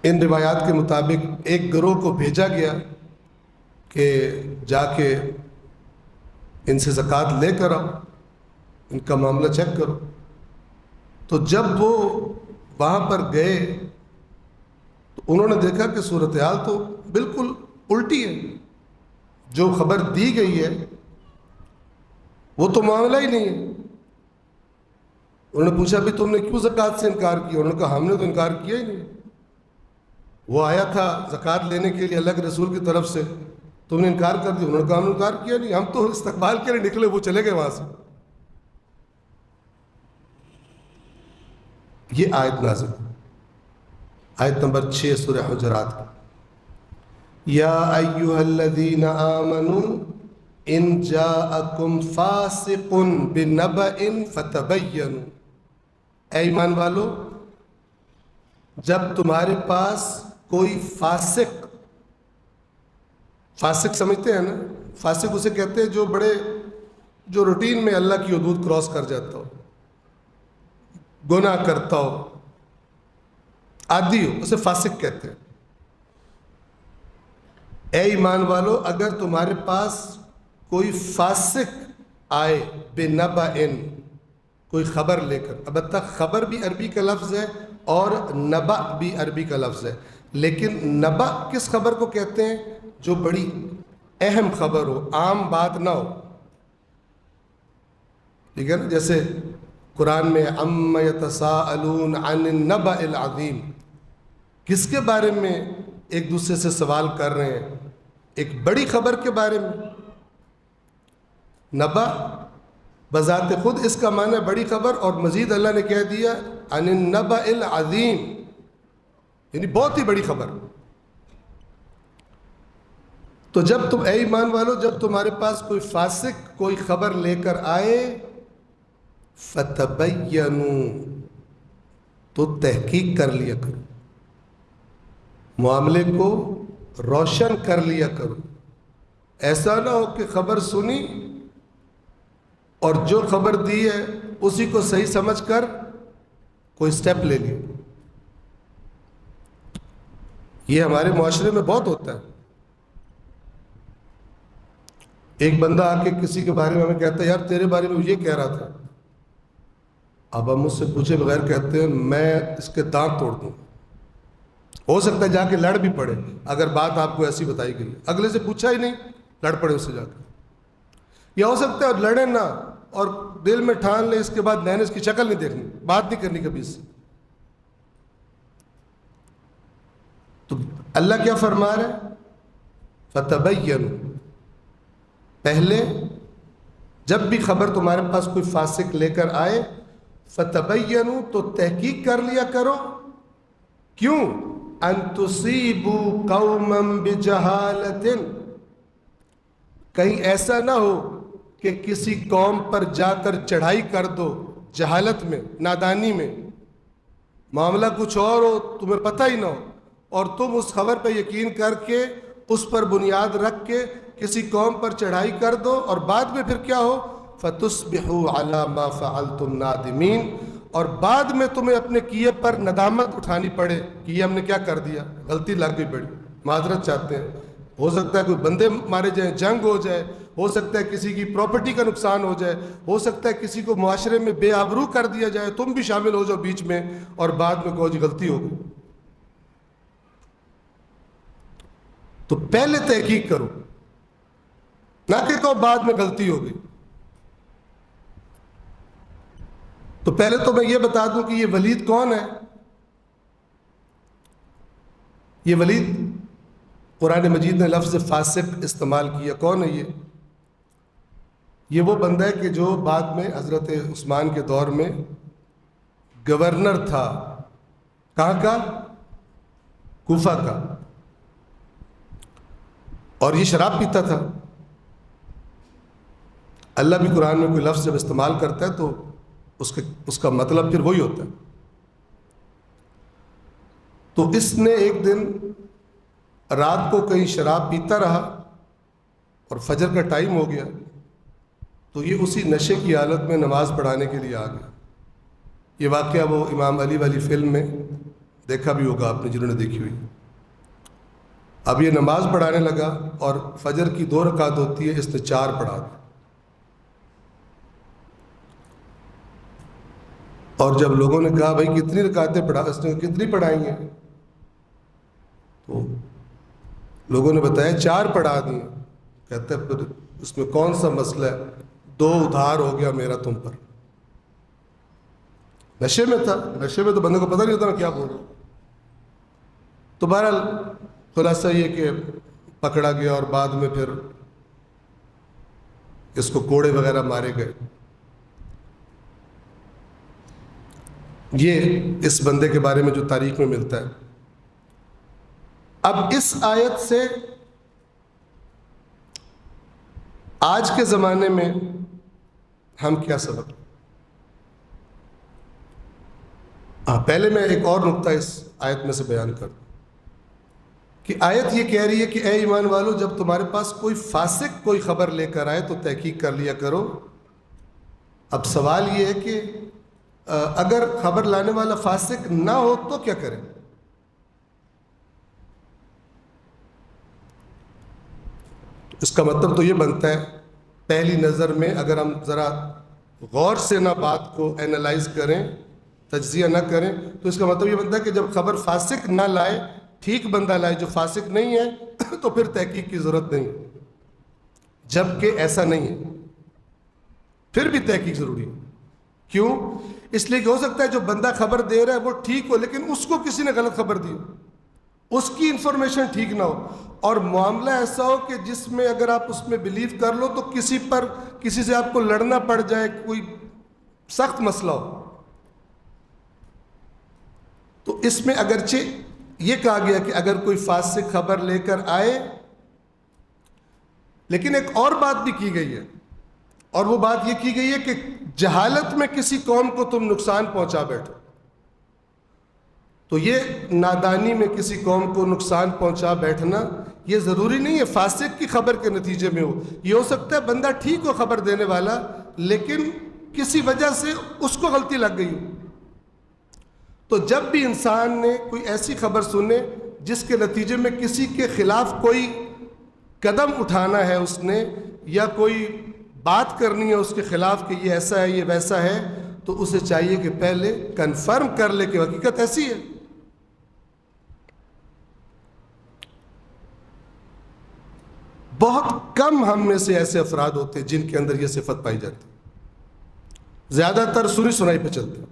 [SPEAKER 1] ان روایات کے مطابق ایک گروہ کو بھیجا گیا کہ جا کے ان سے زکوٰۃ لے کر آؤ، ان کا معاملہ چیک کرو۔ تو جب وہ وہاں پر گئے تو انہوں نے دیکھا کہ صورتحال تو بالکل الٹی ہے، جو خبر دی گئی ہے وہ تو معاملہ ہی نہیں ہے۔ انہوں نے پوچھا بھی تم نے کیوں زکوٰۃ سے انکار کیا؟ انہوں نے کہا ہم نے تو انکار کیا ہی نہیں، وہ آیا تھا زکوٰۃ لینے کے لیے اللہ کے رسول کی طرف سے، تم نے انکار کر دیا. انہوں نے کہا ہم نے انکار کیا نہیں, ہم تو استقبال کے لیے نکلے, وہ چلے گئے وہاں سے. یہ آیت نازل, آیت نمبر 6 سورہ حجرات کی. یا ایھا الذین آمنوا ان جاءکم فاسق بنبأ فتبینوا, اے ایمان والو جب تمہارے پاس کوئی فاسق, فاسق سمجھتے ہیں نا, فاسق اسے کہتے ہیں جو روٹین میں اللہ کی حدود کراس کر جاتا ہو, گناہ کرتا ہو, عادی ہو, اسے فاسق کہتے ہیں. اے ایمان والو اگر تمہارے پاس کوئی فاسق آئے بنبأ, کوئی خبر لے کر. البتہ خبر بھی عربی کا لفظ ہے اور نبأ بھی عربی کا لفظ ہے, لیکن نبأ کس خبر کو کہتے ہیں؟ جو بڑی اہم خبر ہو, عام بات نہ ہو. ٹھیک ہے نا, جیسے قرآن میں عَمَّ يَتَسَاءَلُونَ عَنِ النَّبَأِ الْعَظِيمِ, کس کے بارے میں ایک دوسرے سے سوال کر رہے ہیں؟ ایک بڑی خبر کے بارے میں. نبأ بذات خود اس کا معنی بڑی خبر, اور مزید اللہ نے کہہ دیا عن النبأ العظیم, یعنی بہت ہی بڑی خبر. تو جب تم, اے ایمان والو جب تمہارے پاس کوئی فاسق کوئی خبر لے کر آئے, فتبینوا, تو تحقیق کر لیا کرو, معاملے کو روشن کر لیا کرو. ایسا نہ ہو کہ خبر سنی اور جو خبر دی ہے اسی کو صحیح سمجھ کر کوئی سٹیپ لے لیا. یہ ہمارے معاشرے میں بہت ہوتا ہے. ایک بندہ آ کے کسی کے بارے میں ہمیں کہتا ہے یار تیرے بارے میں یہ کہہ رہا تھا, اب ہم اس سے پوچھے بغیر کہتے ہیں میں اس کے دانت توڑ دوں. ہو سکتا ہے جا کے لڑ بھی پڑے اگر بات آپ کو ایسی بتائی گئی, اگلے سے پوچھا ہی نہیں, لڑ پڑے اس سے جا کے. یا ہو سکتا ہے لڑے نہ اور دل میں ٹھان لے اس کے بعد میں نے اس کی شکل نہیں دیکھنی, بات نہیں کرنی کبھی اس سے. تو اللہ کیا فرما رہا ہے؟ فتبینوا, پہلے جب بھی خبر تمہارے پاس کوئی فاسق لے کر آئے, فتبینوا, تو تحقیق کر لیا کرو. کیوں؟ ان تصیبوا قوما بجہالۃ, کہیں ایسا نہ ہو کہ کسی قوم پر جا کر چڑھائی کر دو جہالت میں, نادانی میں, معاملہ کچھ اور ہو تمہیں پتہ ہی نہ ہو, اور تم اس خبر پہ یقین کر کے اس پر بنیاد رکھ کے کسی قوم پر چڑھائی کر دو, اور بعد میں پھر کیا ہو؟ فَتُصْبِحُوا عَلَى مَا فَعَلْتُمْ نَادِمِينَ, اور بعد میں تمہیں اپنے کیے پر ندامت اٹھانی پڑے کہ یہ ہم نے کیا کر دیا, غلطی لگ گئی بڑی, معذرت چاہتے ہیں. ہو سکتا ہے کوئی بندے مارے جائیں, جنگ ہو جائے, ہو سکتا ہے کسی کی پراپرٹی کا نقصان ہو جائے, ہو سکتا ہے کسی کو معاشرے میں بے آبرو کر دیا جائے, تم بھی شامل ہو جاؤ بیچ میں اور بعد میں کہو جی غلطی ہو گئی. تو پہلے تحقیق کرو, نہ کہ کہو بعد میں غلطی ہو گئی. تو پہلے تو میں یہ بتا دوں کہ یہ ولید کون ہے. یہ ولید, قرآن مجید نے لفظ فاسق استعمال کیا. کون ہے یہ؟ یہ وہ بندہ ہے کہ جو بعد میں حضرت عثمان کے دور میں گورنر تھا. کہاں کا؟ کوفہ کا. اور یہ شراب پیتا تھا. اللہ بھی قرآن میں کوئی لفظ جب استعمال کرتا ہے تو اس کا مطلب پھر وہی ہوتا ہے. تو اس نے ایک دن رات کو کہیں شراب پیتا رہا اور فجر کا ٹائم ہو گیا, تو یہ اسی نشے کی حالت میں نماز پڑھانے کے لیے آ گیا. یہ واقعہ وہ امام علی والی فلم میں دیکھا بھی ہوگا آپ نے جنہوں نے دیکھی ہوئی. اب یہ نماز پڑھانے لگا اور فجر کی 2 رکعت ہوتی ہے, اس نے 4 پڑھا دی. اور جب لوگوں نے کہا بھائی کتنی رکعتیں پڑھا, اس نے کتنی پڑھائی ہیں, تو لوگوں نے بتایا 4 پڑھا دی. کہتا ہے پھر اس میں کون سا مسئلہ ہے, 2 ادھار ہو گیا میرا تم پر. نشے میں تھا, نشے میں تو بندے کو پتہ نہیں ہوتا میں کیا بول رہا ہوں. تو بہرحال خلاصہ یہ کہ پکڑا گیا اور بعد میں پھر اس کو کوڑے وغیرہ مارے گئے. یہ اس بندے کے بارے میں جو تاریخ میں ملتا ہے. اب اس آیت سے آج کے زمانے میں ہم کیا سبق؟ پہلے میں ایک اور نقطہ اس آیت میں سے بیان کروں کہ آیت یہ کہہ رہی ہے کہ اے ایمان والو، جب تمہارے پاس کوئی فاسق کوئی خبر لے کر آئے تو تحقیق کر لیا کرو. اب سوال یہ ہے کہ اگر خبر لانے والا فاسق نہ ہو تو کیا کریں؟ اس کا مطلب تو یہ بنتا ہے پہلی نظر میں اگر ہم ذرا غور سے نہ بات کو اینالائز کریں، تجزیہ نہ کریں، تو اس کا مطلب یہ بنتا ہے کہ جب خبر فاسق نہ لائے، ٹھیک بندہ لائے جو فاسق نہیں ہے، تو پھر تحقیق کی ضرورت نہیں. جبکہ ایسا نہیں ہے، پھر بھی تحقیق ضروری ہے. کیوں؟ اس لیے کہ ہو سکتا ہے جو بندہ خبر دے رہا ہے وہ ٹھیک ہو، لیکن اس کو کسی نے غلط خبر دی، اس کی انفارمیشن ٹھیک نہ ہو، اور معاملہ ایسا ہو کہ جس میں اگر آپ اس میں بلیو کر لو تو کسی سے آپ کو لڑنا پڑ جائے، کوئی سخت مسئلہ ہو. تو اس میں اگرچہ یہ کہا گیا کہ اگر کوئی فاسق خبر لے کر آئے، لیکن ایک اور بات بھی کی گئی ہے، اور وہ بات یہ کی گئی ہے کہ جہالت میں کسی قوم کو تم نقصان پہنچا بیٹھو. تو یہ نادانی میں کسی قوم کو نقصان پہنچا بیٹھنا یہ ضروری نہیں ہے فاسق کی خبر کے نتیجے میں ہو. یہ ہو سکتا ہے بندہ ٹھیک ہو خبر دینے والا، لیکن کسی وجہ سے اس کو غلطی لگ گئی ہو. تو جب بھی انسان نے کوئی ایسی خبر سنے جس کے نتیجے میں کسی کے خلاف کوئی قدم اٹھانا ہے اس نے، یا کوئی بات کرنی ہے اس کے خلاف کہ یہ ایسا ہے یہ ویسا ہے، تو اسے چاہیے کہ پہلے کنفرم کر لے کہ حقیقت ایسی ہے. بہت کم ہم میں سے ایسے افراد ہوتے ہیں جن کے اندر یہ صفت پائی جاتی، زیادہ تر سنی سنائی پہ چلتے ہیں.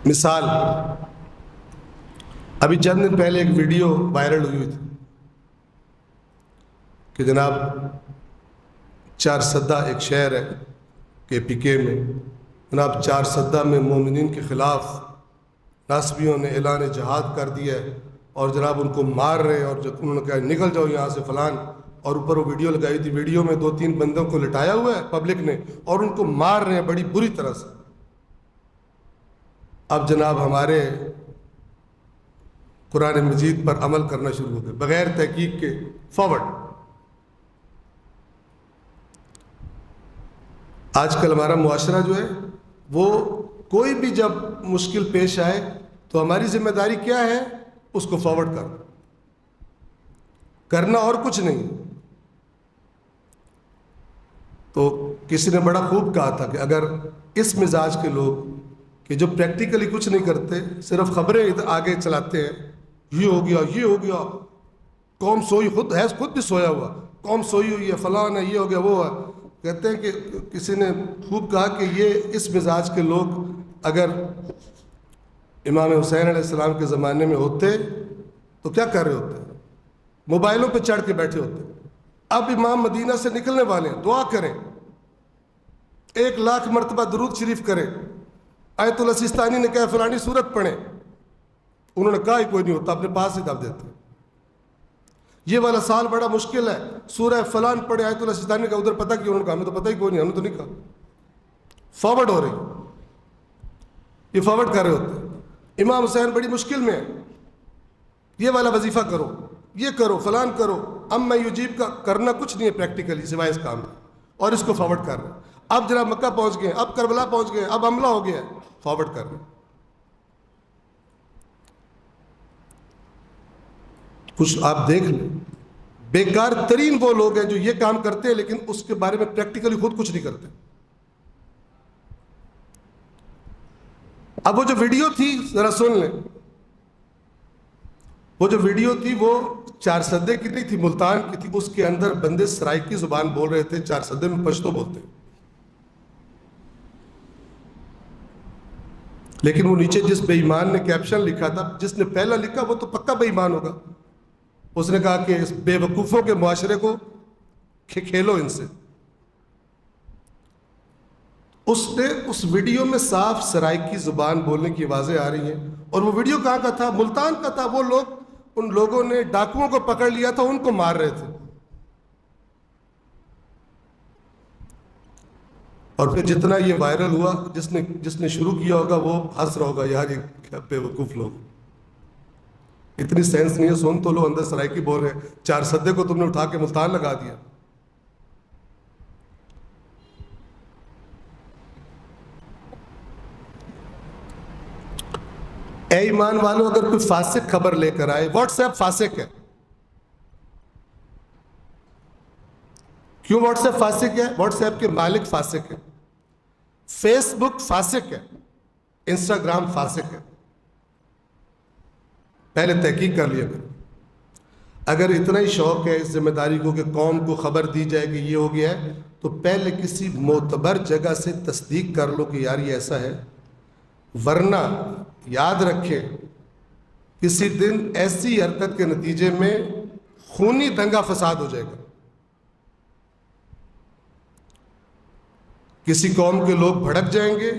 [SPEAKER 1] مثال، ابھی چند دن پہلے ایک ویڈیو وائرل ہوئی تھی کہ جناب چارسدہ ایک شہر ہے کے پی کے میں، جناب چارسدہ میں مومنین کے خلاف ناصبیوں نے اعلان جہاد کر دیا ہے، اور جناب ان کو مار رہے ہیں، اور جب انہوں نے کہا نکل جاؤ یہاں سے فلان، اور اوپر وہ ویڈیو لگائی تھی، ویڈیو میں 2-3 بندوں کو لٹایا ہوا ہے پبلک نے، اور ان کو مار رہے ہیں بڑی بری طرح سے. اب جناب ہمارے قرآن مجید پر عمل کرنا شروع ہو گئے بغیر تحقیق کے، فارورڈ. آج کل ہمارا معاشرہ جو ہے وہ کوئی بھی جب مشکل پیش آئے تو ہماری ذمہ داری کیا ہے؟ اس کو فارورڈ کرنا اور کچھ نہیں. تو کسی نے بڑا خوب کہا تھا کہ اگر اس مزاج کے لوگ کہ جو پریکٹیکلی کچھ نہیں کرتے، صرف خبریں ادھر آگے چلاتے ہیں، یہ ہو گیا یہ ہو گیا، قوم سوئی، خود بھی سویا ہوا، قوم سوئی ہوئی ہے، فلان ہے، یہ ہو گیا وہ ہے. کہتے ہیں کہ کسی نے خوب کہا کہ یہ اس مزاج کے لوگ اگر امام حسین علیہ السلام کے زمانے میں ہوتے تو کیا کر رہے ہوتے؟ موبائلوں پہ چڑھ کے بیٹھے ہوتے. اب امام مدینہ سے نکلنے والے ہیں، دعا کریں، 1,00,000 مرتبہ درود شریف کریں. آیت اللہ سیستانی نے کہا فلانی صورت پڑھیں، انہوں نے کہا ہی کوئی نہیں ہوتا، اپنے پاس ہی دب دیتے. یہ والا سال بڑا مشکل ہے، سورہ فلان پڑھے، آیت اللہ سیستانی نے کہا ادھر پتہ کیا، انہوں نے کہا ہمیں تو پتہ ہی کوئی نہیں، ہم نے تو نہیں کہا. فارورڈ ہو رہی، یہ فارورڈ کر رہے ہوتے. امام حسین بڑی مشکل میں ہے، یہ والا وظیفہ کرو، یہ کرو، فلان کرو. میں یجیب کا کرنا کچھ نہیں ہے پریکٹیکلی سوائے اس کام میں، اور اس کو فارورڈ کر رہے ہیں. اب جناب مکہ پہنچ گئے، اب کربلا پہنچ گئے، اب حملہ ہو گیا، فارورڈ کر رہے ہیں. کچھ آپ دیکھ لیں، بیکار ترین وہ لوگ ہیں جو یہ کام کرتے ہیں لیکن اس کے بارے میں پریکٹیکلی خود کچھ نہیں کرتے. اب وہ جو ویڈیو تھی ذرا سن لیں، وہ جو ویڈیو تھی وہ چارسدے کی نہیں تھی، ملتان کی تھی. اس کے اندر بندے سرائکی زبان بول رہے تھے، چارسدے میں پشتو بولتے. لیکن وہ نیچے جس بے ایمان نے کیپشن لکھا تھا، جس نے پہلا لکھا وہ تو پکا بے ایمان ہوگا. اس نے کہا کہ اس بے وقوفوں کے معاشرے کو کھیلو ان سے. اس نے اس ویڈیو میں صاف سرائکی زبان بولنے کی آوازیں آ رہی ہیں. اور وہ ویڈیو کہاں کا تھا؟ ملتان کا تھا. وہ لوگ، ان لوگوں نے ڈاکوؤں کو پکڑ لیا تھا، ان کو مار رہے تھے. اور پھر جتنا یہ وائرل ہوا، جس نے شروع کیا ہوگا وہ ہنس رہا ہوگا، یار یہ کیا بے وقوف لوگ، اتنی سینس نہیں ہے. سن تو لو، اندر سرائکی بول رہے ہیں، 4 سدے کو تم نے اٹھا کے ملتان لگا دیا. اے ایمان والو، اگر کوئی فاسق خبر لے کر آئے، واٹس ایپ فاسق ہے. کیوں واٹس ایپ فاسق ہے؟ واٹس ایپ کے مالک فاسق ہے، فیس بک فاسق ہے، انسٹاگرام فاسق ہے. پہلے تحقیق کر لیا کرو. اگر اتنا ہی شوق ہے اس ذمہ داری کو کہ قوم کو خبر دی جائے کہ یہ ہو گیا ہے، تو پہلے کسی معتبر جگہ سے تصدیق کر لو کہ یار یہ ایسا ہے. ورنہ یاد رکھے، کسی دن ایسی حرکت کے نتیجے میں خونی دنگا فساد ہو جائے گا. کسی قوم کے لوگ بھڑک جائیں گے،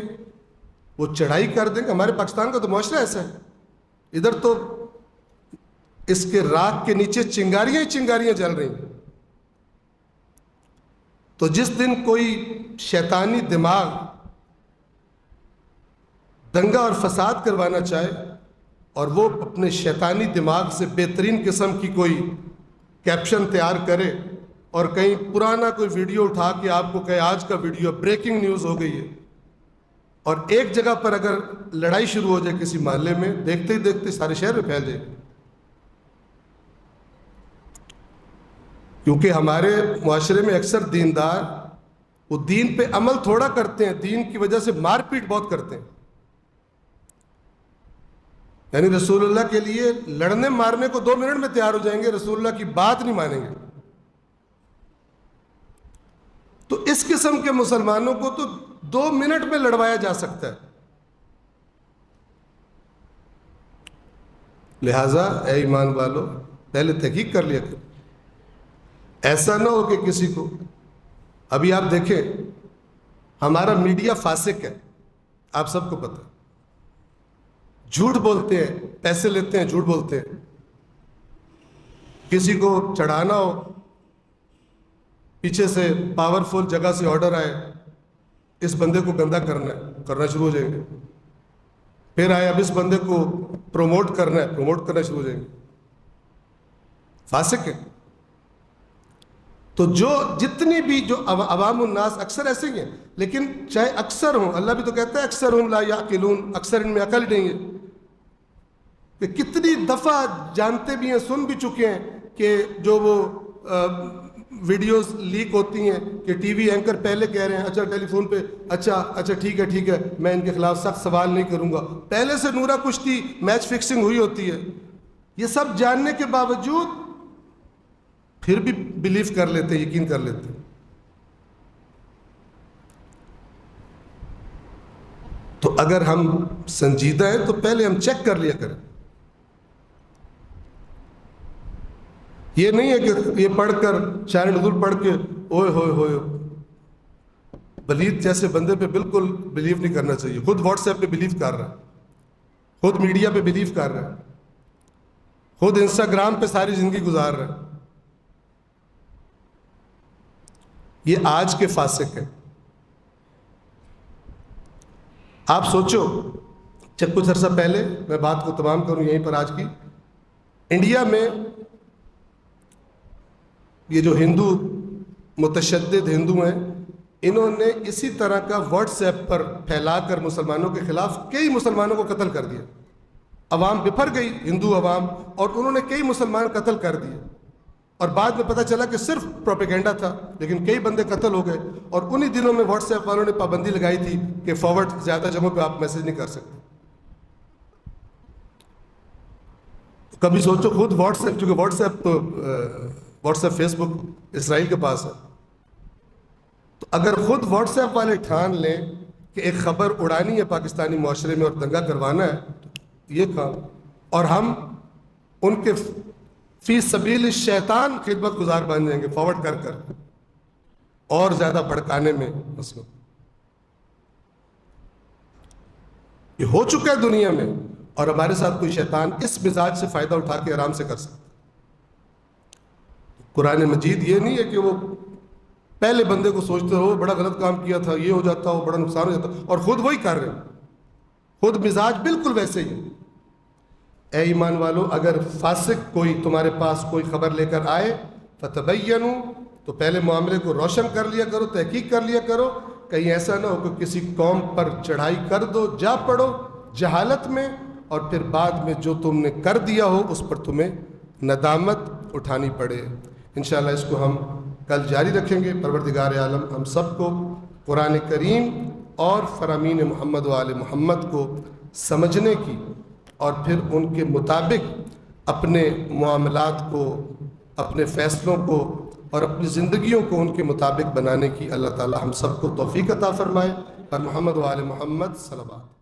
[SPEAKER 1] وہ چڑھائی کر دیں گے. ہمارے پاکستان کا تو معاشرہ ایسا ہے، ادھر تو اس کے راکھ کے نیچے چنگاریاں ہی چنگاریاں جل رہی ہیں. تو جس دن کوئی شیطانی دماغ دنگا اور فساد کروانا چاہے، اور وہ اپنے شیطانی دماغ سے بہترین قسم کی کوئی کیپشن تیار کرے اور کہیں پرانا کوئی ویڈیو اٹھا کے آپ کو کہے آج کا ویڈیو بریکنگ نیوز ہو گئی ہے، اور ایک جگہ پر اگر لڑائی شروع ہو جائے کسی محلے میں، دیکھتے ہی دیکھتے سارے شہر میں پھیل جائے. کیونکہ ہمارے معاشرے میں اکثر دیندار وہ دین پہ عمل تھوڑا کرتے ہیں، دین کی وجہ سے مار پیٹ بہت کرتے ہیں. یعنی رسول اللہ کے لیے لڑنے مارنے کو 2 منٹ میں تیار ہو جائیں گے، رسول اللہ کی بات نہیں مانیں گے. تو اس قسم کے مسلمانوں کو تو 2 منٹ میں لڑوایا جا سکتا ہے. لہذا اے ایمان والو، پہلے تحقیق کر لیا کرو. ایسا نہ ہو کہ کسی کو، ابھی آپ دیکھیں ہمارا میڈیا فاسق ہے، آپ سب کو پتہ. جھوٹ بولتے ہیں، پیسے لیتے ہیں، جھوٹ بولتے ہیں. کسی کو چڑھانا ہو، پیچھے سے پاورفل جگہ سے آرڈر آئے، اس بندے کو گندا کرنا شروع ہو جائیں گے. پھر آئے اب اس بندے کو پروموٹ کرنا ہے، پروموٹ کرنا شروع ہو جائیں گے. فاسق ہے. تو جتنی بھی جو عوام الناس اکثر ایسے ہی ہیں، لیکن چاہے اکثر ہوں، اللہ بھی تو کہتا ہے اکثر ہم لا یعقلون، اکثر ان میں عقل نہیں ہے. کہ کتنی دفعہ جانتے بھی ہیں، سن بھی چکے ہیں کہ جو وہ ویڈیوز لیک ہوتی ہیں کہ ٹی وی اینکر پہلے کہہ رہے ہیں، اچھا ٹیلی فون پہ، اچھا ٹھیک ہے میں ان کے خلاف سخت سوال نہیں کروں گا. پہلے سے نورا کشتی میچ فکسنگ ہوئی ہوتی ہے. یہ سب جاننے کے باوجود پھر بھی بلیو کر لیتے، یقین کر لیتے. تو اگر ہم سنجیدہ ہیں تو پہلے ہم چیک کر لیا کریں. یہ نہیں ہے کہ یہ پڑھ کر شاعر نزول پڑھ کے اوئے ہوئے ہوئے. بلید جیسے بندے پہ بالکل بلیو نہیں کرنا چاہیے. خود واٹس ایپ پہ بلیو کر رہا ہے، خود میڈیا پہ بلیو کر رہا ہے، خود انسٹاگرام پہ ساری زندگی گزار رہا ہے. یہ آج کے فاسق ہیں. آپ سوچو، کچھ عرصہ پہلے، میں بات کو تمام کروں یہیں پر آج کی، انڈیا میں یہ جو ہندو متشدد ہندو ہیں، انہوں نے اسی طرح کا واٹس ایپ پر پھیلا کر مسلمانوں کے خلاف کئی مسلمانوں کو قتل کر دیا. عوام بپھر گئی، ہندو عوام، اور انہوں نے کئی مسلمان قتل کر دیے. اور بعد میں پتہ چلا کہ صرف پروپیگنڈا تھا، لیکن کئی بندے قتل ہو گئے. اور انہی دنوں میں واٹس ایپ والوں نے پابندی لگائی تھی کہ فارورڈ زیادہ جگہوں پہ آپ میسج نہیں کر سکتے. کبھی سوچو، خود واٹس ایپ، چونکہ واٹس ایپ فیس بک اسرائیل کے پاس ہے، تو اگر خود واٹس ایپ والے ٹھان لیں کہ ایک خبر اڑانی ہے پاکستانی معاشرے میں اور دنگا کروانا ہے، یہ کام، اور ہم ان کے فی سبیل الشیطان خدمت گزار بن جائیں گے، فارورڈ کر کر اور زیادہ بھڑکانے میں مسئلہ یہ ہو چکا ہے دنیا میں، اور ہمارے ساتھ کوئی شیطان اس مزاج سے فائدہ اٹھا کے آرام سے کر سکتا۔ قرآن مجید یہ نہیں ہے کہ وہ پہلے بندے کو سوچتے رہو بڑا غلط کام کیا تھا، یہ ہو جاتا ہو، بڑا نقصان ہو جاتا، اور خود وہی کر رہے ہیں، خود مزاج بالکل ویسے ہی۔ اے ایمان والو، اگر فاسق کوئی تمہارے پاس کوئی خبر لے کر آئے فتبینوا، تو پہلے معاملے کو روشن کر لیا کرو، تحقیق کر لیا کرو، کہیں ایسا نہ ہو کہ کسی قوم پر چڑھائی کر دو، جا پڑو جہالت میں، اور پھر بعد میں جو تم نے کر دیا ہو اس پر تمہیں ندامت اٹھانی پڑے۔ انشاءاللہ اس کو ہم کل جاری رکھیں گے۔ پروردگار عالم ہم سب کو قرآن کریم اور فرامین محمد و آل محمد کو سمجھنے کی اور پھر ان کے مطابق اپنے معاملات کو، اپنے فیصلوں کو اور اپنی زندگیوں کو ان کے مطابق بنانے کی اللہ تعالی ہم سب کو توفیق عطا فرمائے۔ اور محمد و آل محمد صلوات۔